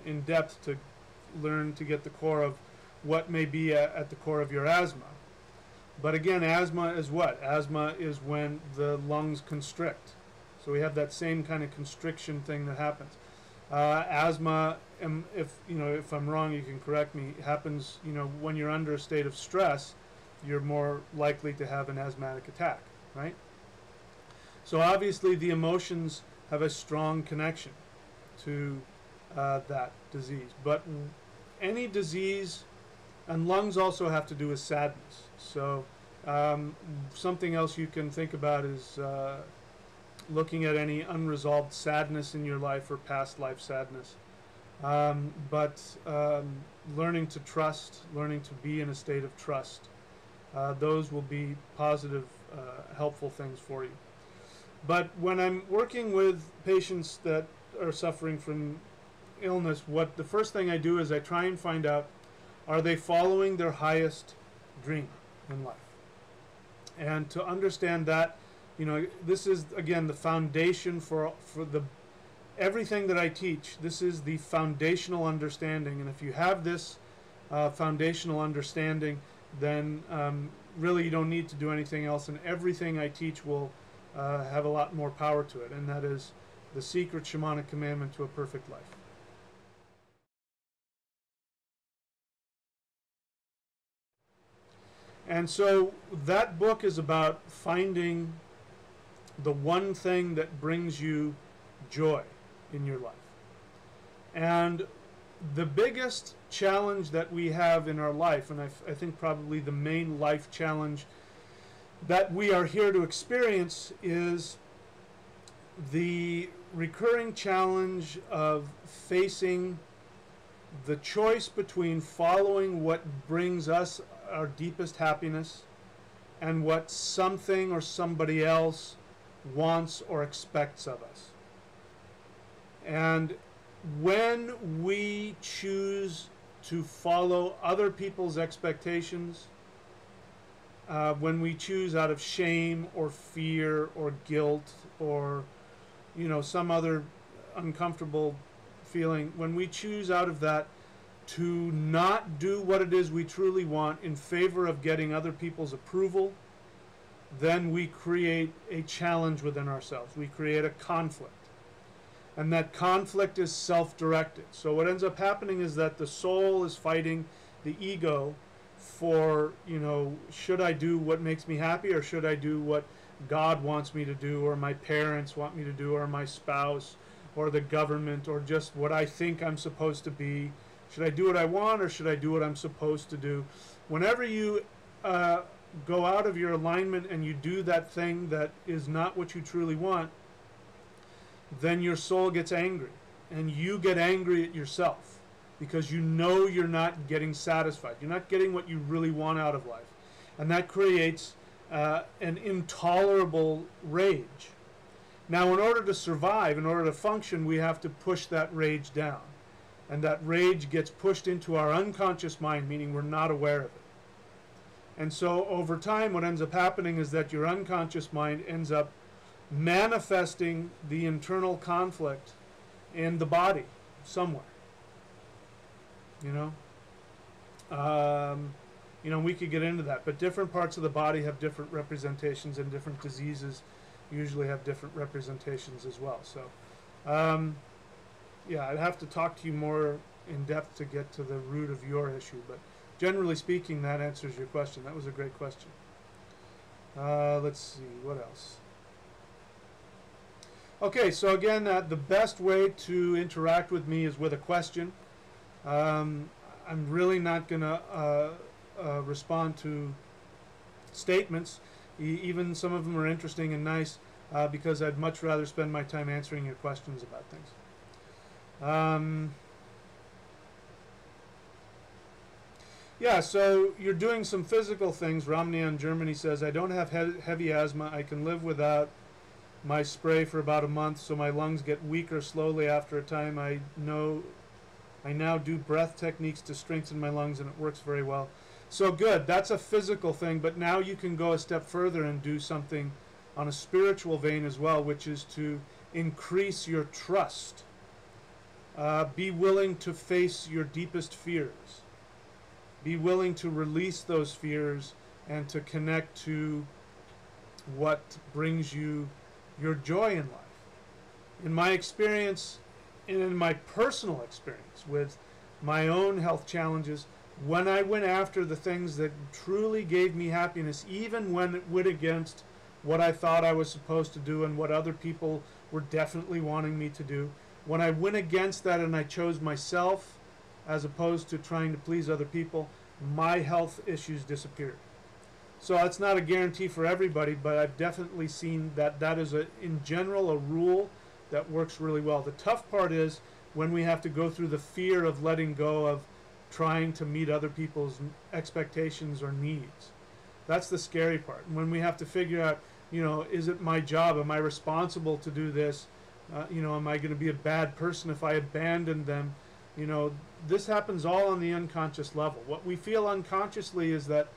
in depth to learn to get the core of what may be at the core of your asthma. But again, asthma is what? Asthma is when the lungs constrict. So we have that same kind of constriction thing that happens. Asthma, if I'm wrong, you can correct me, happens, when you're under a state of stress, you're more likely to have an asthmatic attack, right? So obviously the emotions have a strong connection to that disease. But any disease, and lungs also have to do with sadness. So something else you can think about is looking at any unresolved sadness in your life or past life sadness. But learning to trust, learning to be in a state of trust, those will be positive, helpful things for you. But when I'm working with patients that are suffering from illness, the first thing I do is I try and find out, are they following their highest dream in life? And to understand that, this is, again, the foundation for everything that I teach. This is the foundational understanding. And if you have this foundational understanding, then really you don't need to do anything else. And everything I teach will have a lot more power to it. And that is the secret shamanic commandment to a perfect life. And so that book is about finding the one thing that brings you joy in your life. And the biggest challenge that we have in our life, and I think probably the main life challenge that we are here to experience, is the recurring challenge of facing the choice between following what brings us our deepest happiness and what something or somebody else wants or expects of us. And when we choose to follow other people's expectations, when we choose out of shame or fear or guilt or, some other uncomfortable feeling, when we choose out of that to not do what it is we truly want in favor of getting other people's approval, then we create a challenge within ourselves. We create a conflict. And that conflict is self-directed. So what ends up happening is that the soul is fighting the ego for, should I do what makes me happy, or should I do what God wants me to do, or my parents want me to do, or my spouse, or the government, or just what I think I'm supposed to be. Should I do what I want, or should I do what I'm supposed to do? Whenever you go out of your alignment and you do that thing that is not what you truly want, then your soul gets angry, and you get angry at yourself because you're not getting satisfied. You're not getting what you really want out of life. And that creates an intolerable rage. Now, in order to survive, in order to function, we have to push that rage down. And that rage gets pushed into our unconscious mind, meaning we're not aware of it. And so over time, what ends up happening is that your unconscious mind ends up manifesting the internal conflict in the body somewhere. We could get into that, but different parts of the body have different representations, and different diseases usually have different representations as well. So, I'd have to talk to you more in depth to get to the root of your issue, but generally speaking, that answers your question. That was a great question. Let's see, what else? Okay, so again, the best way to interact with me is with a question. I'm really not going to respond to statements. Even some of them are interesting and nice, because I'd much rather spend my time answering your questions about things. So you're doing some physical things. Romney in Germany says, I don't have heavy asthma. I can live without my spray for about a month, so my lungs get weaker slowly after a time. I now do breath techniques to strengthen my lungs, and it works very well. So good, that's a physical thing, but now you can go a step further and do something on a spiritual vein as well, which is to increase your trust. Be willing to face your deepest fears. Be willing to release those fears and to connect to what brings you your joy in life. In my experience, and in my personal experience with my own health challenges, when I went after the things that truly gave me happiness, even when it went against what I thought I was supposed to do and what other people were definitely wanting me to do, when I went against that and I chose myself as opposed to trying to please other people, my health issues disappeared. So it's not a guarantee for everybody, but I've definitely seen that that is, in general, a rule that works really well. The tough part is when we have to go through the fear of letting go of trying to meet other people's expectations or needs. That's the scary part. And when we have to figure out, is it my job? Am I responsible to do this? Am I going to be a bad person if I abandon them? This happens all on the unconscious level. What we feel unconsciously is that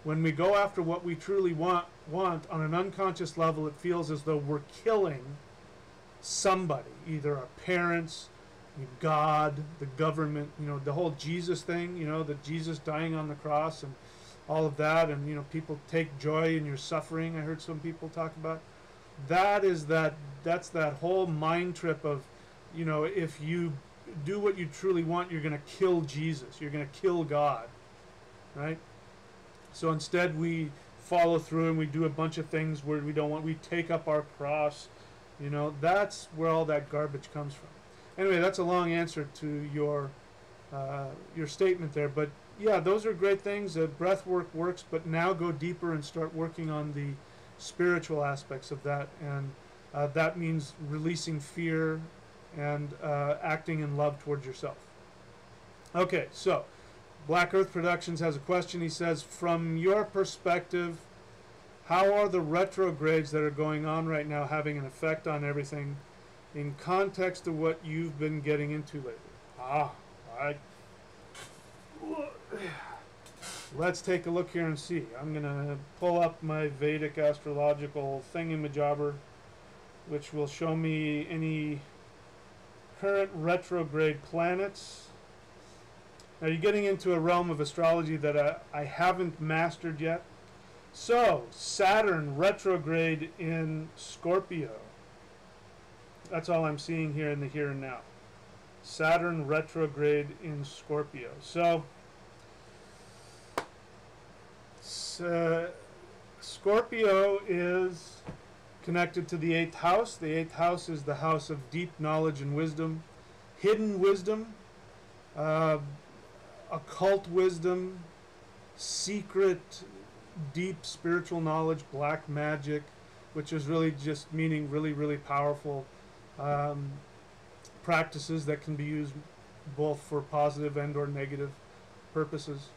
when we go after what we truly want on an unconscious level, it feels as though we're killing somebody, either our parents, God, the government, the whole Jesus thing, the Jesus dying on the cross and all of that, and people take joy in your suffering. I heard some people talk about. That's that whole mind trip of, if you do what you truly want, you're going to kill Jesus, you're going to kill God, right? So instead we follow through and we do a bunch of things where we don't want, we take up our cross, that's where all that garbage comes from. Anyway, that's a long answer to your statement there, but yeah, those are great things. Breath work works, but now go deeper and start working on the spiritual aspects of that, and that means releasing fear and acting in love towards yourself. Okay, so Black Earth Productions has a question. He says, from your perspective, how are the retrogrades that are going on right now having an effect on everything in context of what you've been getting into lately? let's take a look here and see. I'm going to pull up my Vedic astrological thingamajobber, which will show me any current retrograde planets. Now you're getting into a realm of astrology that I haven't mastered yet. So, Saturn retrograde in Scorpio. That's all I'm seeing here in the here and now. Saturn retrograde in Scorpio. So, Scorpio is connected to the 8th house. The 8th house is the house of deep knowledge and wisdom, hidden wisdom, occult wisdom, secret, deep spiritual knowledge, black magic, which is really just meaning really, really powerful practices that can be used both for positive and or negative purposes.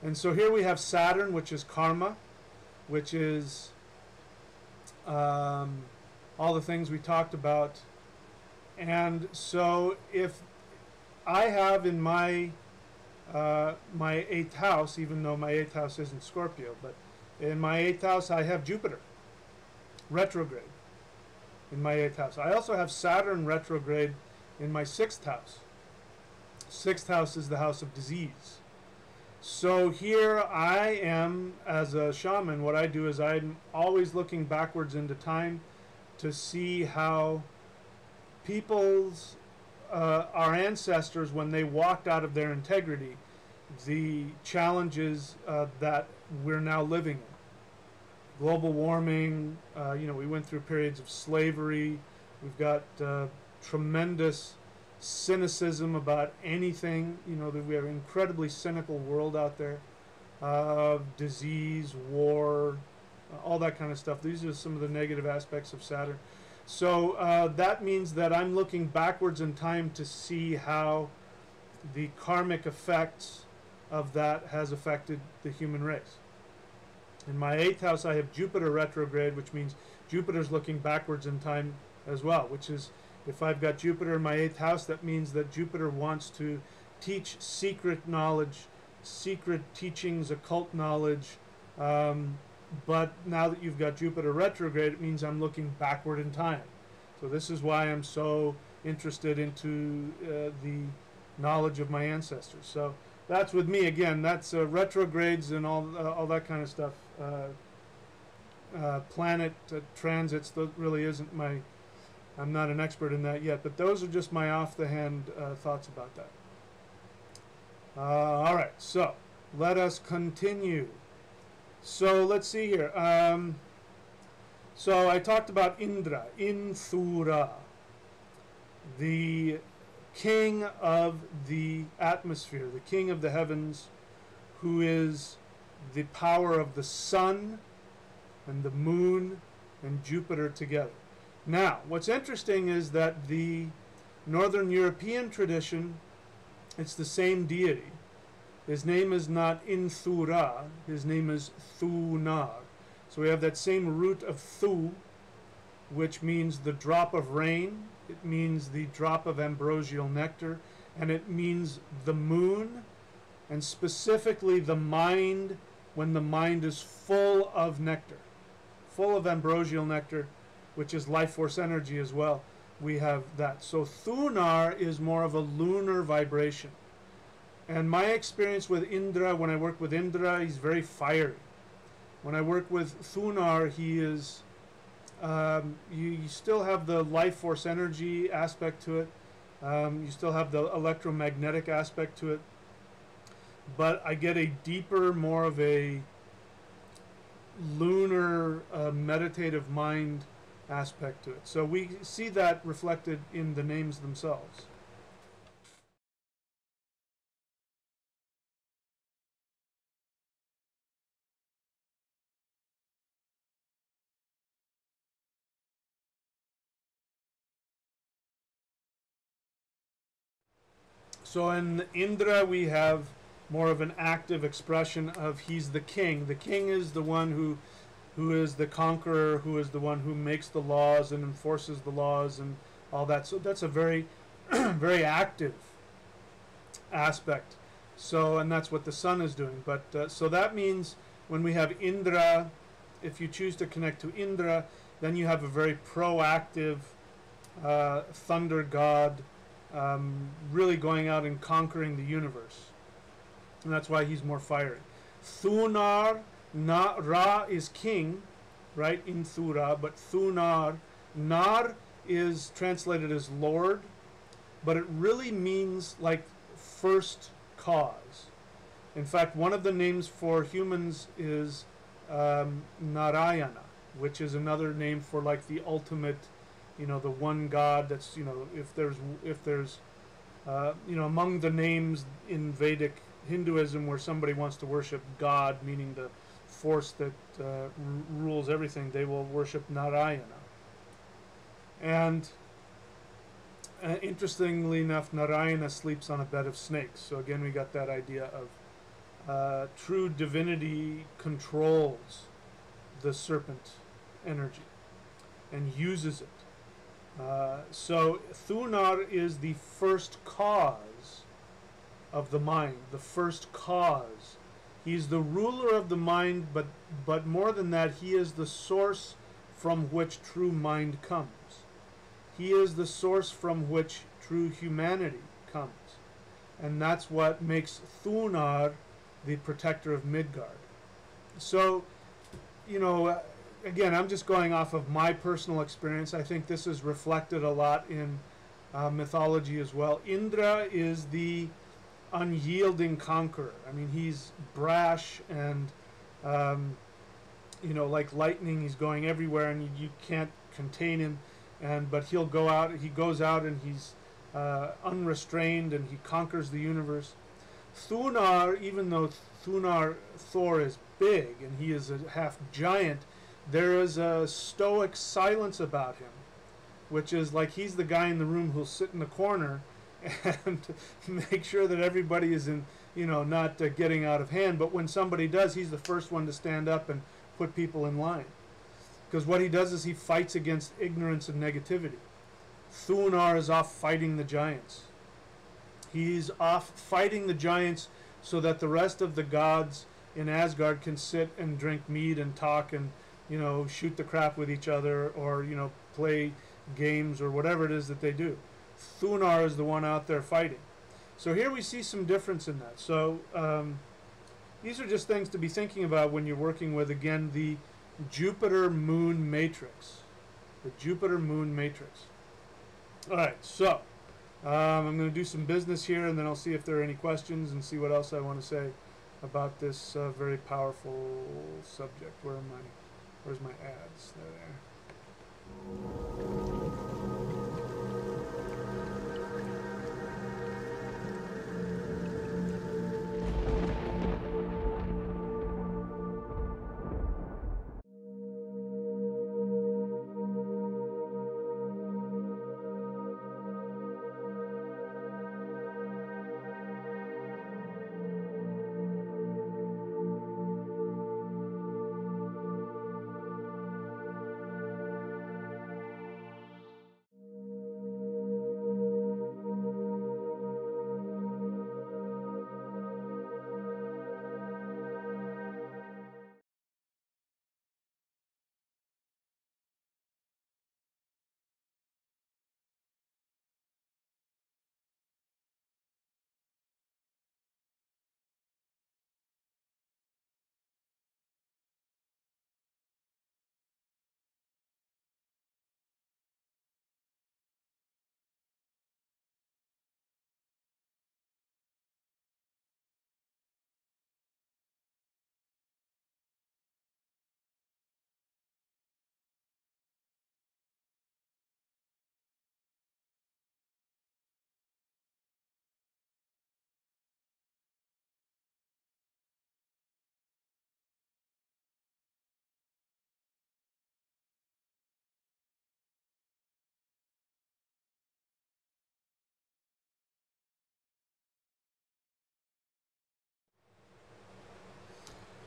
And so here we have Saturn, which is karma, which is all the things we talked about. And so if I have in my my 8th house, even though my 8th house isn't Scorpio, but in my 8th house I have Jupiter retrograde in my 8th house. I also have Saturn retrograde in my 6th house. 6th house is the house of disease. So here I am as a shaman. What I do is I'm always looking backwards into time to see how people's our ancestors, when they walked out of their integrity, the challenges that we're now living in. Global warming, we went through periods of slavery. We've got tremendous cynicism about anything. We have an incredibly cynical world out there. Disease, war, all that kind of stuff. These are some of the negative aspects of Saturn. So that means that I'm looking backwards in time to see how the karmic effects of that has affected the human race. In my 8th house I have Jupiter retrograde, which means Jupiter's looking backwards in time as well, which is, if I've got Jupiter in my 8th house, that means that Jupiter wants to teach secret knowledge, secret teachings, occult knowledge. But now that you've got Jupiter retrograde, it means I'm looking backward in time. So this is why I'm so interested into the knowledge of my ancestors. So that's with me. Again, that's retrogrades and all that kind of stuff. Planet transits, that really isn't my... I'm not an expert in that yet, but those are just my off-the-hand thoughts about that. All right, so let us continue. So let's see here. So I talked about Indra, Inthura, the king of the atmosphere, the king of the heavens, who is the power of the sun and the moon and Jupiter together. Now, what's interesting is that the Northern European tradition, it's the same deity. His name is not Inthura, his name is Thunar. So we have that same root of Thu, which means the drop of rain, it means the drop of ambrosial nectar, and it means the moon, and specifically the mind, when the mind is full of nectar, full of ambrosial nectar, which is life force energy as well. We have that. So Thunar is more of a lunar vibration. And my experience with Indra, when I work with Indra, he's very fiery. When I work with Thunar, he is, you still have the life force energy aspect to it. You still have the electromagnetic aspect to it. But I get a deeper, more of a lunar, meditative mind aspect to it. So we see that reflected in the names themselves. So in Indra we have more of an active expression of he's the king. The king is the one who is the conqueror, who is the one who makes the laws and enforces the laws and all that. So that's a very, very active aspect So, and that's what the sun is doing. But so that means when we have Indra, if you choose to connect to Indra, then you have a very proactive thunder god, really going out and conquering the universe. And that's why he's more fiery. Thunar, Ra is king, right, in Thura, but Thunar, Nar is translated as Lord, but it really means like first cause. In fact, one of the names for humans is Narayana, which is another name for like the ultimate, the one God. That's if there's among the names in Vedic Hinduism where somebody wants to worship God, meaning the force that rules everything, they will worship Narayana. And interestingly enough, Narayana sleeps on a bed of snakes. So again, we got that idea of true divinity controls the serpent energy and uses it. So Thunar is the first cause of the mind, the first cause. He's the ruler of the mind, but more than that, he is the source from which true mind comes. He is the source from which true humanity comes. And that's what makes Thunar the protector of Midgard. So, again, I'm just going off of my personal experience. I think this is reflected a lot in mythology as well. Indra is the unyielding conqueror. I mean, he's brash and, like lightning. He's going everywhere, and you can't contain him. But he goes out, and he's unrestrained, and he conquers the universe. Thunar, even though Thor is big and he is a half giant, there is a stoic silence about him, which is like he's the guy in the room who'll sit in the corner and make sure that everybody is not getting out of hand. But when somebody does, he's the first one to stand up and put people in line. Because what he does is he fights against ignorance and negativity. Thunar is off fighting the giants. He's off fighting the giants so that the rest of the gods in Asgard can sit and drink mead and talk and, shoot the crap with each other or, play games or whatever it is that they do. Thunar is the one out there fighting. So here we see some difference in that. So these are just things to be thinking about when you're working with, again, the Jupiter-Moon matrix. The Jupiter-Moon matrix. All right, so I'm going to do some business here, and then I'll see if there are any questions and see what else I want to say about this very powerful subject. Where's my ads? There.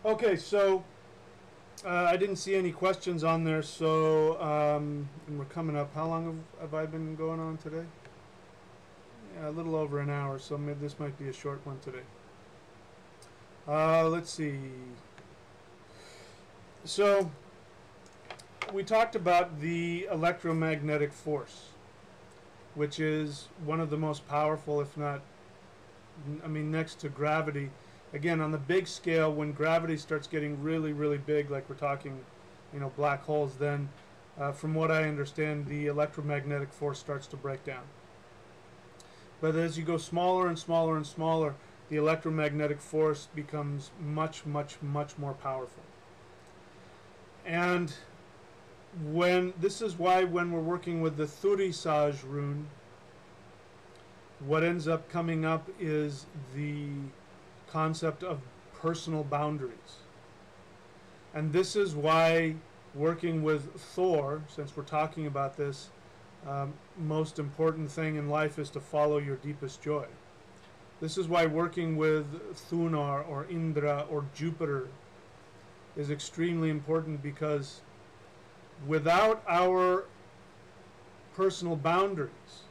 Okay, so I didn't see any questions on there, so and we're coming up. How long have I been going on today? Yeah, a little over an hour, so maybe this might be a short one today. Let's see. So we talked about the electromagnetic force, which is one of the most powerful, if not, I mean, next to gravity. Again, on the big scale, when gravity starts getting really, really big, like we're talking, you know, black holes, then from what I understand, the electromagnetic force starts to break down. But as you go smaller and smaller and smaller, the electromagnetic force becomes much, much, much more powerful. And this is why when we're working with the Thurisaj rune, what ends up coming up is the concept of personal boundaries. And this is why working with Thor, since we're talking about this, most important thing in life is to follow your deepest joy. This is why working with Thunar or Indra or Jupiter is extremely important, because without our personal boundaries,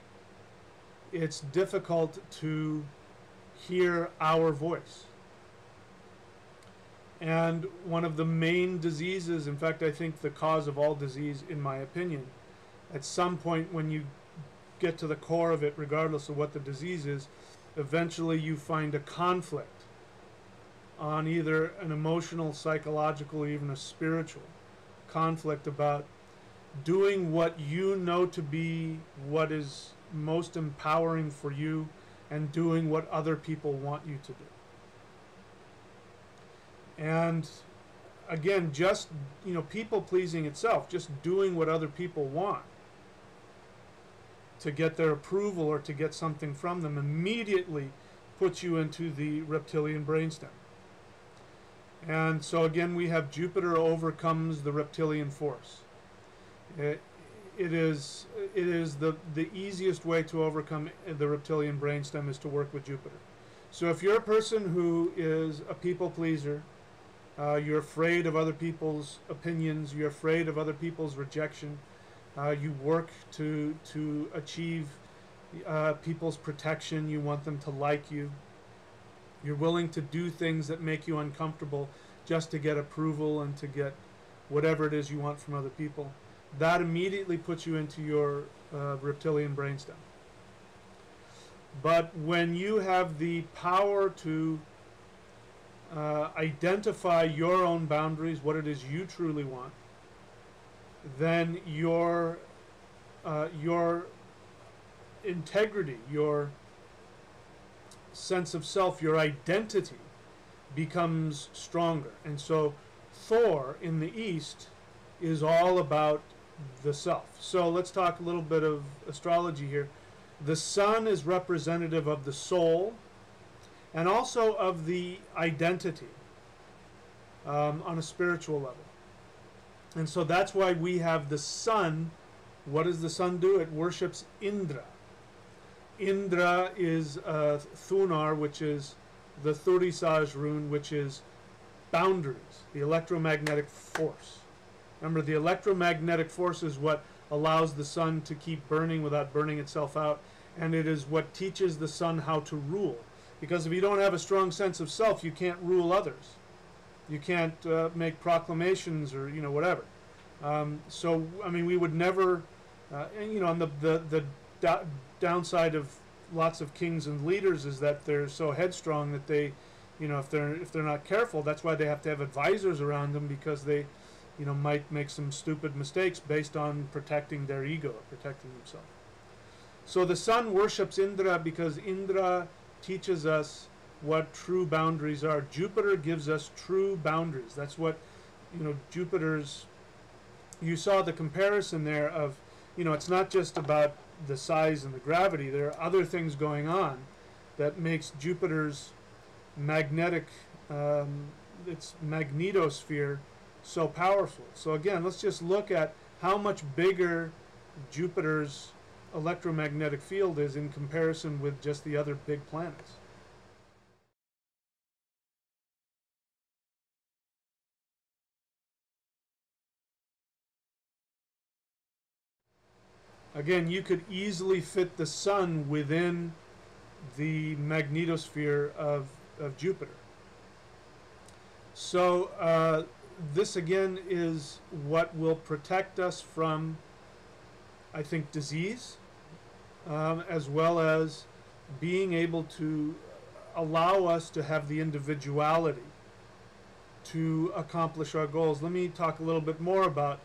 it's difficult to hear our voice. And one of the main diseases, in fact, I think the cause of all disease, in my opinion, at some point when you get to the core of it, regardless of what the disease is, eventually you find a conflict on either an emotional, psychological, or even a spiritual conflict about doing what you know to be what is most empowering for you and doing what other people want you to do. And again, just, you know, people pleasing itself, just doing what other people want to get their approval or to get something from them, immediately puts you into the reptilian brainstem. And so again, we have Jupiter overcomes the reptilian force. It is the easiest way to overcome the reptilian brainstem is to work with Jupiter. So if you're a person who is a people pleaser, you're afraid of other people's opinions, you're afraid of other people's rejection, you work to achieve people's protection, you want them to like you, you're willing to do things that make you uncomfortable just to get approval and to get whatever it is you want from other people, that immediately puts you into your reptilian brainstem. But when you have the power to identify your own boundaries, what it is you truly want, then your integrity, your sense of self, your identity becomes stronger. And so Thor in the East is all about the self. So let's talk a little bit of astrology here. The sun is representative of the soul and also of the identity on a spiritual level. And so that's why we have the sun. What does the sun do? It worships Indra. Indra is Thunar, which is the Thurisaj rune, which is boundaries, the electromagnetic force. Remember, the electromagnetic force is what allows the sun to keep burning without burning itself out, and it is what teaches the sun how to rule. Because if you don't have a strong sense of self, you can't rule others. You can't make proclamations or, you know, whatever. So, I mean, we would never, and, you know, and the downside of lots of kings and leaders is that they're so headstrong that they, you know, if they're not careful, that's why they have to have advisors around them, because they, you know, might make some stupid mistakes based on protecting their ego, protecting themselves. So the sun worships Indra because Indra teaches us what true boundaries are. Jupiter gives us true boundaries. That's what, you know, Jupiter's, you saw the comparison there of, you know, it's not just about the size and the gravity. There are other things going on that makes Jupiter's magnetic, its magnetosphere so powerful. So again, let's just look at how much bigger Jupiter's electromagnetic field is in comparison with just the other big planets. Again, you could easily fit the sun within the magnetosphere of Jupiter. So this again is what will protect us from, I think, disease, as well as being able to allow us to have the individuality to accomplish our goals. Let me talk a little bit more about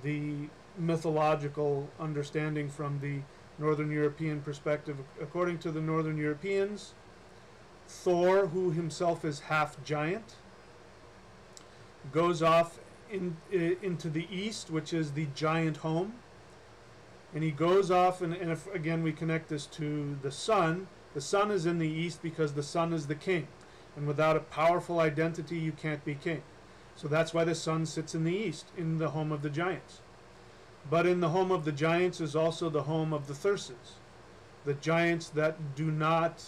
the mythological understanding from the Northern European perspective. According to the Northern Europeans, Thor, who himself is half giant, goes off into the east, which is the giant home. And he goes off, and if again we connect this to the sun is in the east because the sun is the king. And without a powerful identity, you can't be king. So that's why the sun sits in the east, in the home of the giants. But in the home of the giants is also the home of the Thyrses, the giants that do not,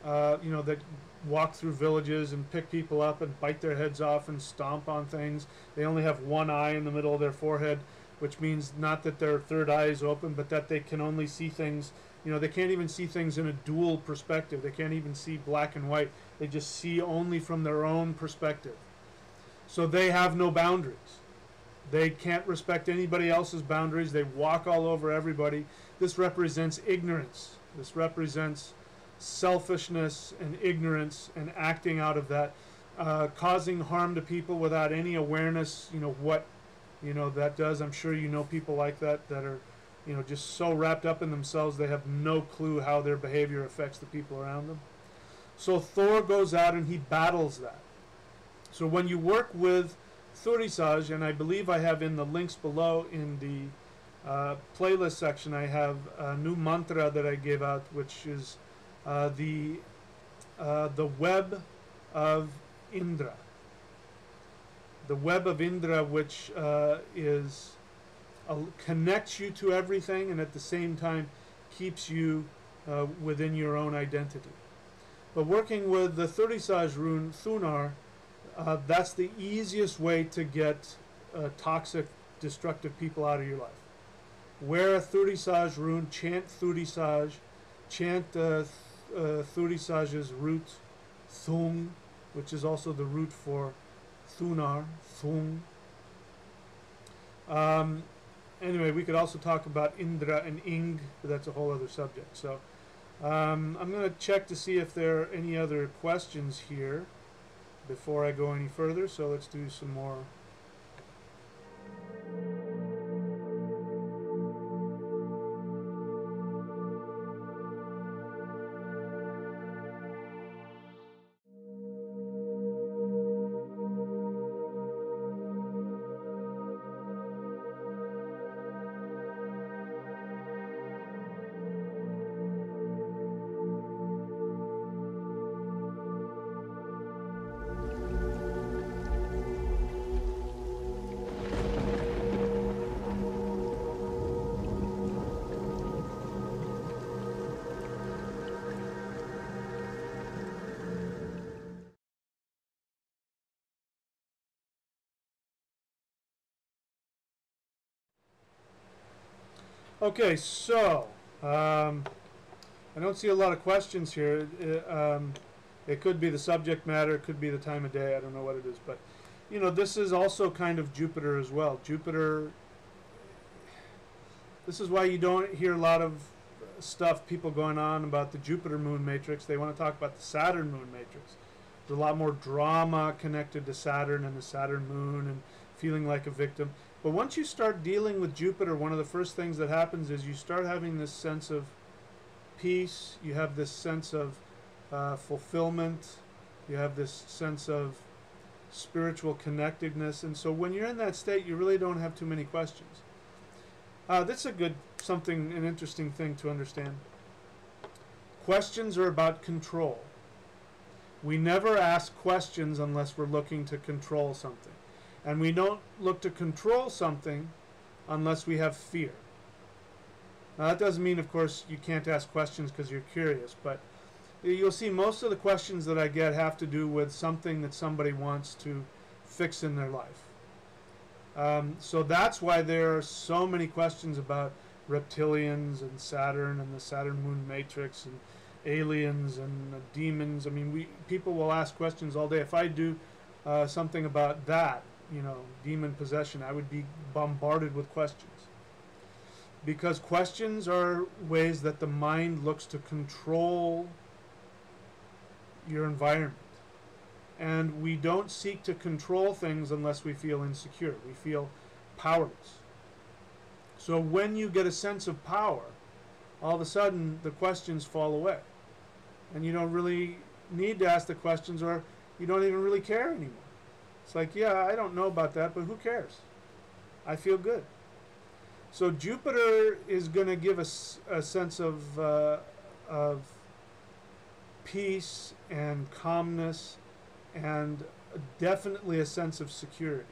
that walk through villages and pick people up and bite their heads off and stomp on things. They only have one eye in the middle of their forehead, which means not that their third eye is open, but that they can only see things. They can't even see things in a dual perspective. They can't even see black and white. They just see only from their own perspective. So they have no boundaries. They can't respect anybody else's boundaries. They walk all over everybody. This represents ignorance. This represents selfishness and ignorance and acting out of that, causing harm to people without any awareness, what, that does. I'm sure you know people like that are, just so wrapped up in themselves they have no clue how their behavior affects the people around them. So Thor goes out and he battles that. So when you work with Thurisaj, and I believe I have in the links below in the playlist section, I have a new mantra that I gave out, which is the web of Indra. The web of Indra, which connects you to everything and at the same time keeps you within your own identity. But working with the Thurisaj rune, Thunar, that's the easiest way to get toxic, destructive people out of your life. Wear a Thurisaj rune, chant Thurisaj, chant Thurisaj's root, Thung, which is also the root for Thunar, Thung. Anyway, we could also talk about Indra and Ing, but that's a whole other subject. So I'm going to check to see if there are any other questions here before I go any further. So let's do some more. Okay, so I don't see a lot of questions here. It could be the subject matter, it could be the time of day, I don't know what it is, but this is also kind of Jupiter as well. Jupiter, this is why you don't hear a lot of people going on about the Jupiter moon matrix. They want to talk about the Saturn moon matrix. There's a lot more drama connected to Saturn and the Saturn moon and feeling like a victim. But once you start dealing with Jupiter, one of the first things that happens is you start having this sense of peace, you have this sense of fulfillment, you have this sense of spiritual connectedness, and so when you're in that state, you really don't have too many questions. That's an interesting thing to understand. Questions are about control. We never ask questions unless we're looking to control something. And we don't look to control something unless we have fear. Now that doesn't mean, of course, you can't ask questions because you're curious, but you'll see most of the questions that I get have to do with something that somebody wants to fix in their life. So that's why there are so many questions about reptilians and Saturn and the Saturn moon matrix and aliens and demons. I mean, people will ask questions all day. If I do something about that, you know, demon possession, I would be bombarded with questions. Because questions are ways that the mind looks to control your environment. And we don't seek to control things unless we feel insecure. We feel powerless. So when you get a sense of power, all of a sudden the questions fall away. And you don't really need to ask the questions, or you don't even really care anymore. It's like, yeah, I don't know about that, but who cares? I feel good. So Jupiter is going to give us a sense of peace and calmness, and definitely a sense of security.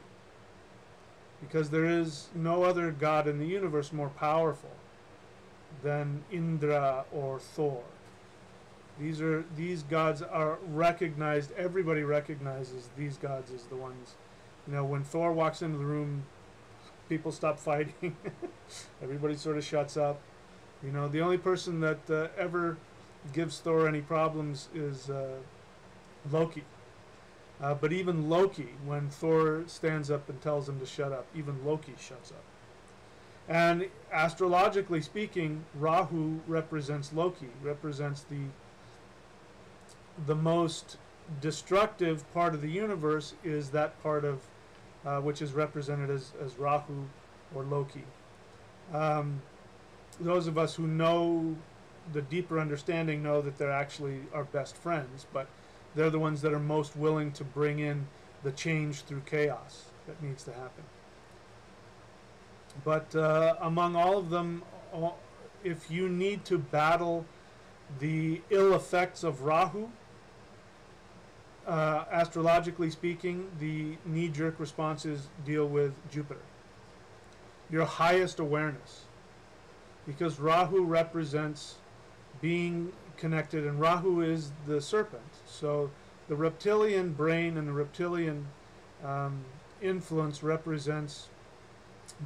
Because there is no other god in the universe more powerful than Indra or Thor. These gods are recognized. Everybody recognizes these gods as the ones. You know, when Thor walks into the room, people stop fighting. Everybody sort of shuts up. You know, the only person that ever gives Thor any problems is Loki. But even Loki, when Thor stands up and tells him to shut up, even Loki shuts up. And astrologically speaking, Rahu represents Loki, represents the most destructive part of the universe, is that part of which is represented as Rahu or Loki. Those of us who know the deeper understanding know that they're actually our best friends, but they're the ones that are most willing to bring in the change through chaos that needs to happen. But among all of them, if you need to battle the ill effects of Rahu, astrologically speaking, the knee-jerk responses deal with Jupiter, your highest awareness, because Rahu represents being connected, and Rahu is the serpent. So the reptilian brain and the reptilian influence represents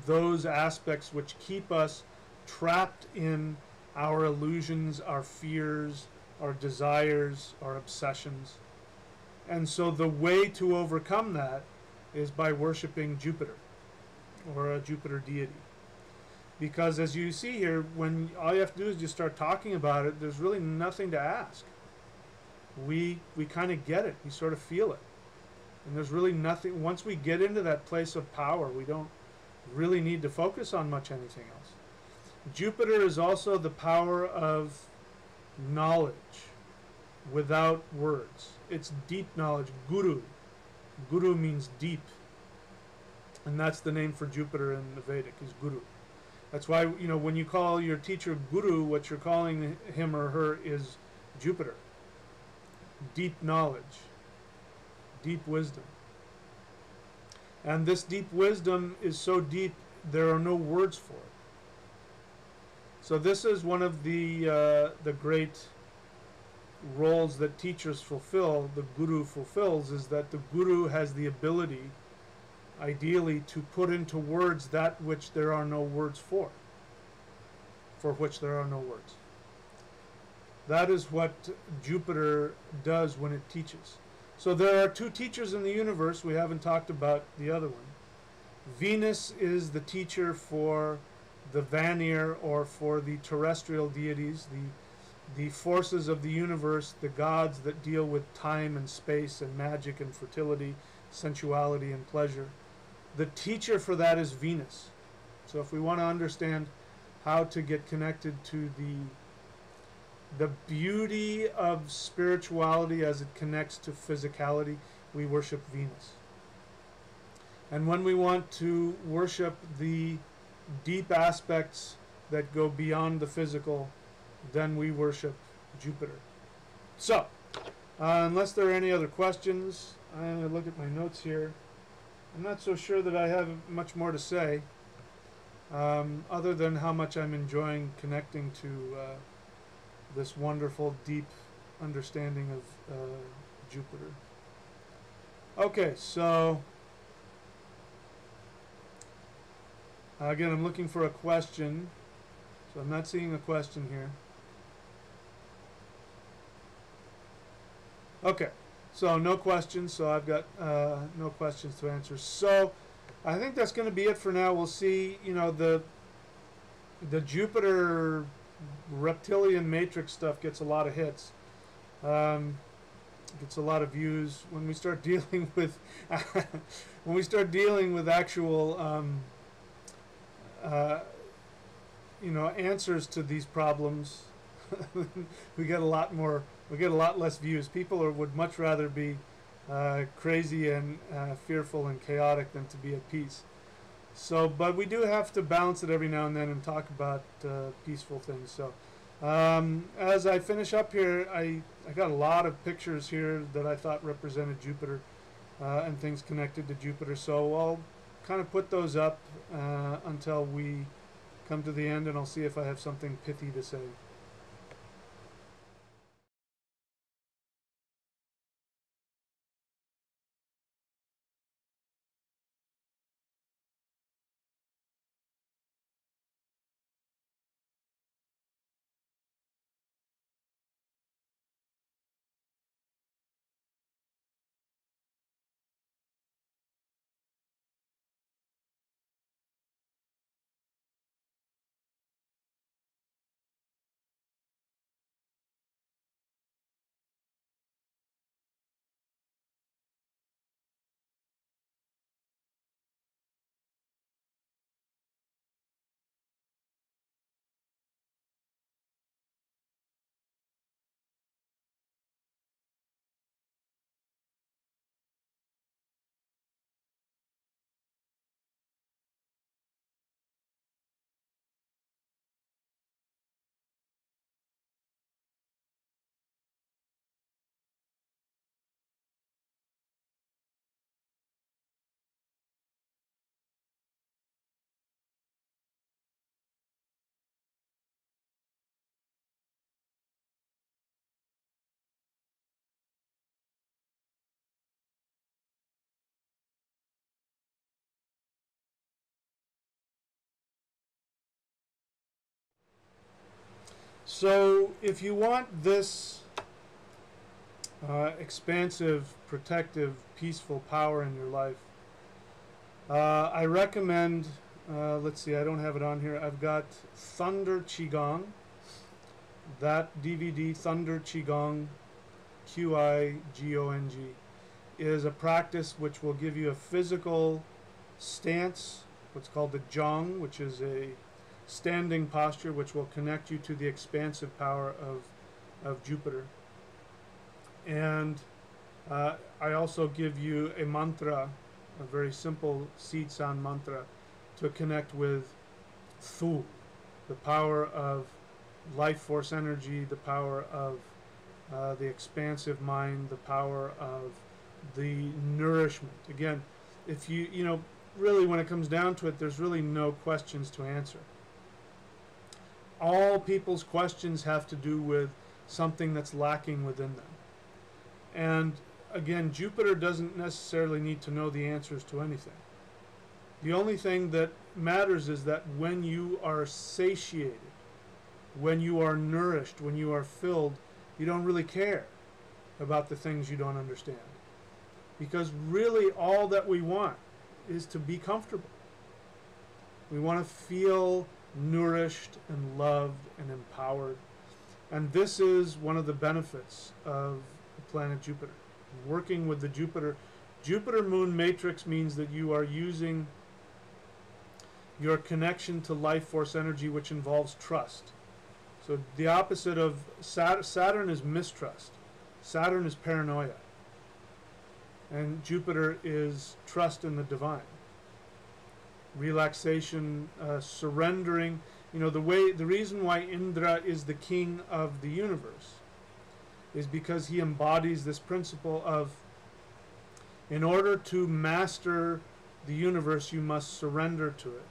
those aspects which keep us trapped in our illusions, our fears, our desires, our obsessions. And so the way to overcome that is by worshiping Jupiter, or a Jupiter deity. Because as you see here, when all you have to do is just start talking about it, there's really nothing to ask. We kind of get it. We sort of feel it. And there's really nothing. Once we get into that place of power, we don't really need to focus on much anything else. Jupiter is also the power of knowledge without words. It's deep knowledge. Guru. Guru means deep. And that's the name for Jupiter in the Vedic, is Guru. That's why, you know, when you call your teacher Guru, what you're calling him or her is Jupiter. Deep knowledge. Deep wisdom. And this deep wisdom is so deep, there are no words for it. So this is one of the great roles that teachers fulfill, the Guru fulfills, is that the Guru has the ability, ideally, to put into words that which there are no words for which there are no words. That is what Jupiter does when it teaches. So there are two teachers in the universe. We haven't talked about the other one. Venus is the teacher for the Vanir, or for the terrestrial deities, the forces of the universe, the gods that deal with time and space and magic and fertility, sensuality and pleasure. The teacher for that is Venus. So if we want to understand how to get connected to the beauty of spirituality as it connects to physicality, we worship Venus. And when we want to worship the deep aspects that go beyond the physical, then we worship Jupiter. So, unless there are any other questions, I'm going to look at my notes here. I'm not so sure that I have much more to say, other than how much I'm enjoying connecting to this wonderful, deep understanding of Jupiter. Okay, so again, I'm looking for a question, so I'm not seeing a question here. Okay, So no questions. So I've got no questions to answer. So I think that's going to be it for now. We'll see. You know, the Jupiter reptilian matrix stuff gets a lot of hits. Gets a lot of views. When we start dealing with when we start dealing with actual you know, answers to these problems, we get a lot more. We get a lot less views. People would much rather be crazy and fearful and chaotic than to be at peace. So, but we do have to balance it every now and then and talk about peaceful things. So, as I finish up here, I got a lot of pictures here that I thought represented Jupiter and things connected to Jupiter. So I'll kind of put those up until we come to the end, and I'll see if I have something pithy to say. So, if you want this expansive, protective, peaceful power in your life, I recommend, let's see, I don't have it on here. I've got Thunder Qigong. That DVD, Thunder Qigong, Qigong, is a practice which will give you a physical stance, what's called the Zhang, which is a standing posture, which will connect you to the expansive power of Jupiter. And I also give you a mantra, a very simple seed sound mantra, to connect with Thu, the power of life force energy, the power of the expansive mind, the power of the nourishment. Again, if you know, really when it comes down to it, there's really no questions to answer. All people's questions have to do with something that's lacking within them. And again, Jupiter doesn't necessarily need to know the answers to anything. The only thing that matters is that when you are satiated, when you are nourished, when you are filled, you don't really care about the things you don't understand. Because really all that we want is to be comfortable. We want to feel nourished and loved and empowered. And this is one of the benefits of the planet Jupiter. Working with the Jupiter moon matrix means that you are using your connection to life force energy, which involves trust. So the opposite of Saturn is mistrust. Saturn is paranoia. And Jupiter is trust in the divine. Relaxation, surrendering. You know, the reason why Indra is the king of the universe is because he embodies this principle of, in order to master the universe, you must surrender to it.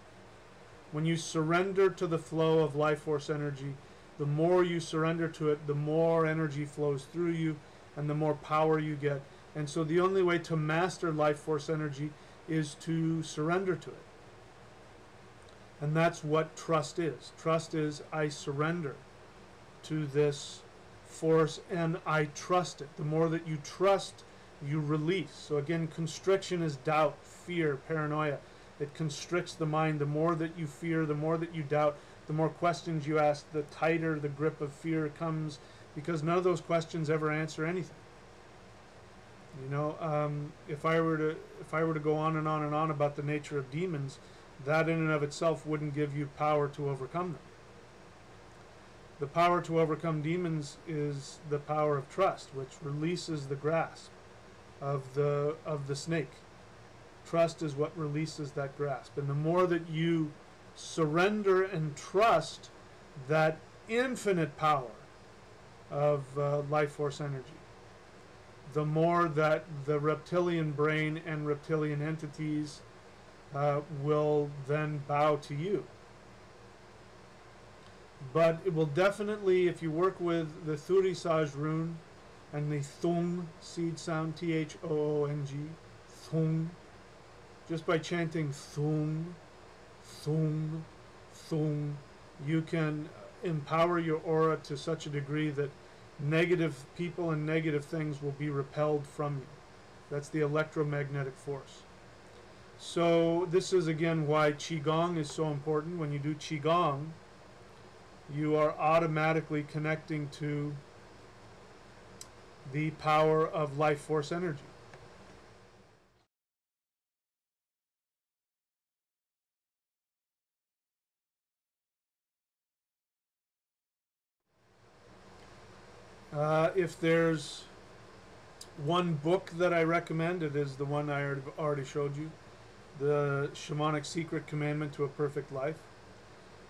When you surrender to the flow of life force energy, the more you surrender to it, the more energy flows through you and the more power you get. And so the only way to master life force energy is to surrender to it. And that's what trust is. Trust is, I surrender to this force and I trust it. The more that you trust you release. So again, constriction is doubt, fear, paranoia. It constricts the mind. The more that you fear, the more that you doubt, the more questions you ask, the tighter the grip of fear comes, because none of those questions ever answer anything. You know, if I were to go on and on and on about the nature of demons, that in and of itself wouldn't give you power to overcome them. The power to overcome demons is the power of trust, which releases the grasp of the snake. Trust is what releases that grasp. And the more that you surrender and trust that infinite power of life force energy, the more that the reptilian brain and reptilian entities will then bow to you. But it will definitely, if you work with the Thurisaj rune and the Thung seed sound, Thoong, Thung, just by chanting Thung, Thung, Thung, you can empower your aura to such a degree that negative people and negative things will be repelled from you. That's the electromagnetic force. So this is again why Qigong is so important. When you do Qigong, you are automatically connecting to the power of life force energy. If there's one book that I recommend, it is the one I already showed you, The Shamanic Secret Commandment to a Perfect Life.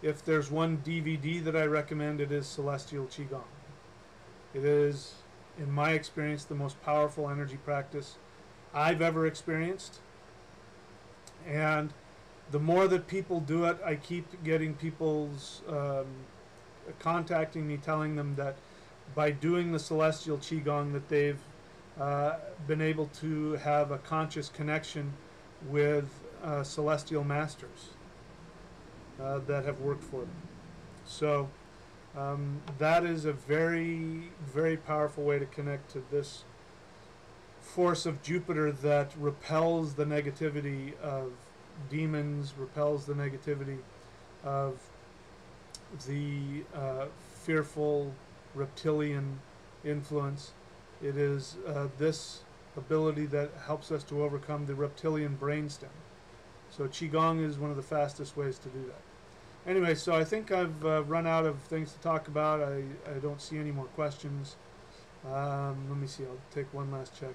If there's one DVD that I recommend, it is Celestial Qigong. It is, in my experience, the most powerful energy practice I've ever experienced. And the more that people do it, I keep getting people's contacting me, telling them that by doing the Celestial Qigong that they've been able to have a conscious connection with celestial masters that have worked for them. So that is a very, very powerful way to connect to this force of Jupiter that repels the negativity of demons, repels the negativity of the fearful reptilian influence. It is this ability that helps us to overcome the reptilian brainstem. So Qigong is one of the fastest ways to do that. Anyway, so I think I've run out of things to talk about. I don't see any more questions. Let me see, I'll take one last check.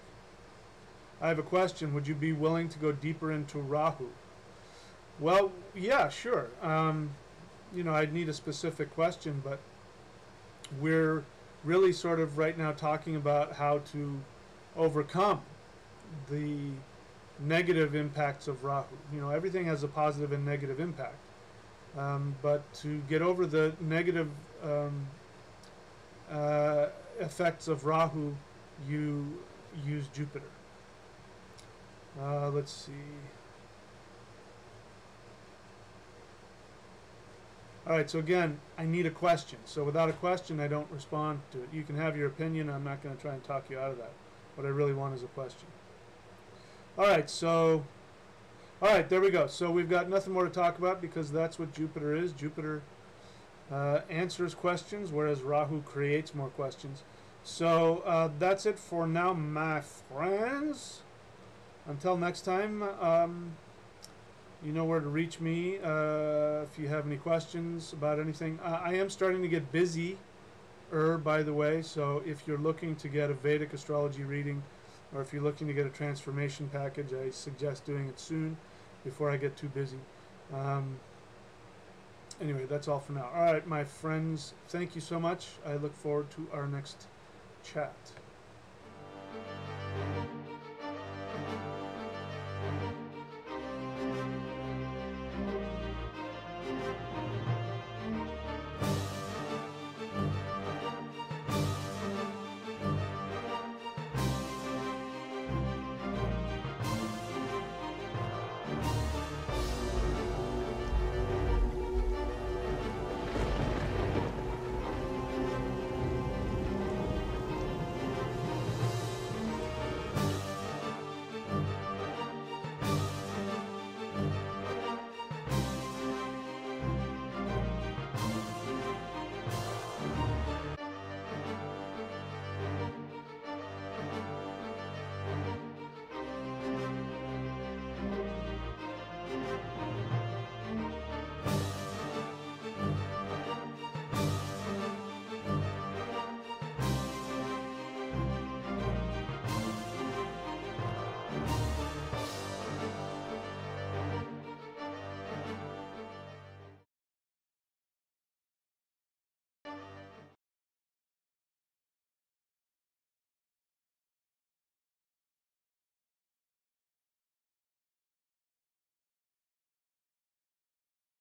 I have a question. Would you be willing to go deeper into Rahu? Well, yeah, sure. You know, I'd need a specific question, but we're really sort of right now talking about how to overcome the negative impacts of Rahu. You know, everything has a positive and negative impact. But to get over the negative effects of Rahu, you use Jupiter. Let's see. Alright, so again, I need a question. So without a question, I don't respond to it. You can have your opinion. I'm not going to try and talk you out of that. What I really want is a question. Alright, so... Alright, there we go. So we've got nothing more to talk about because that's what Jupiter is. Jupiter answers questions, whereas Rahu creates more questions. So that's it for now, my friends. Until next time, you know where to reach me if you have any questions about anything. I am starting to get busy, by the way, so if you're looking to get a Vedic astrology reading, or if you're looking to get a transformation package, I suggest doing it soon before I get too busy. Anyway, that's all for now. All right, my friends, thank you so much. I look forward to our next chat.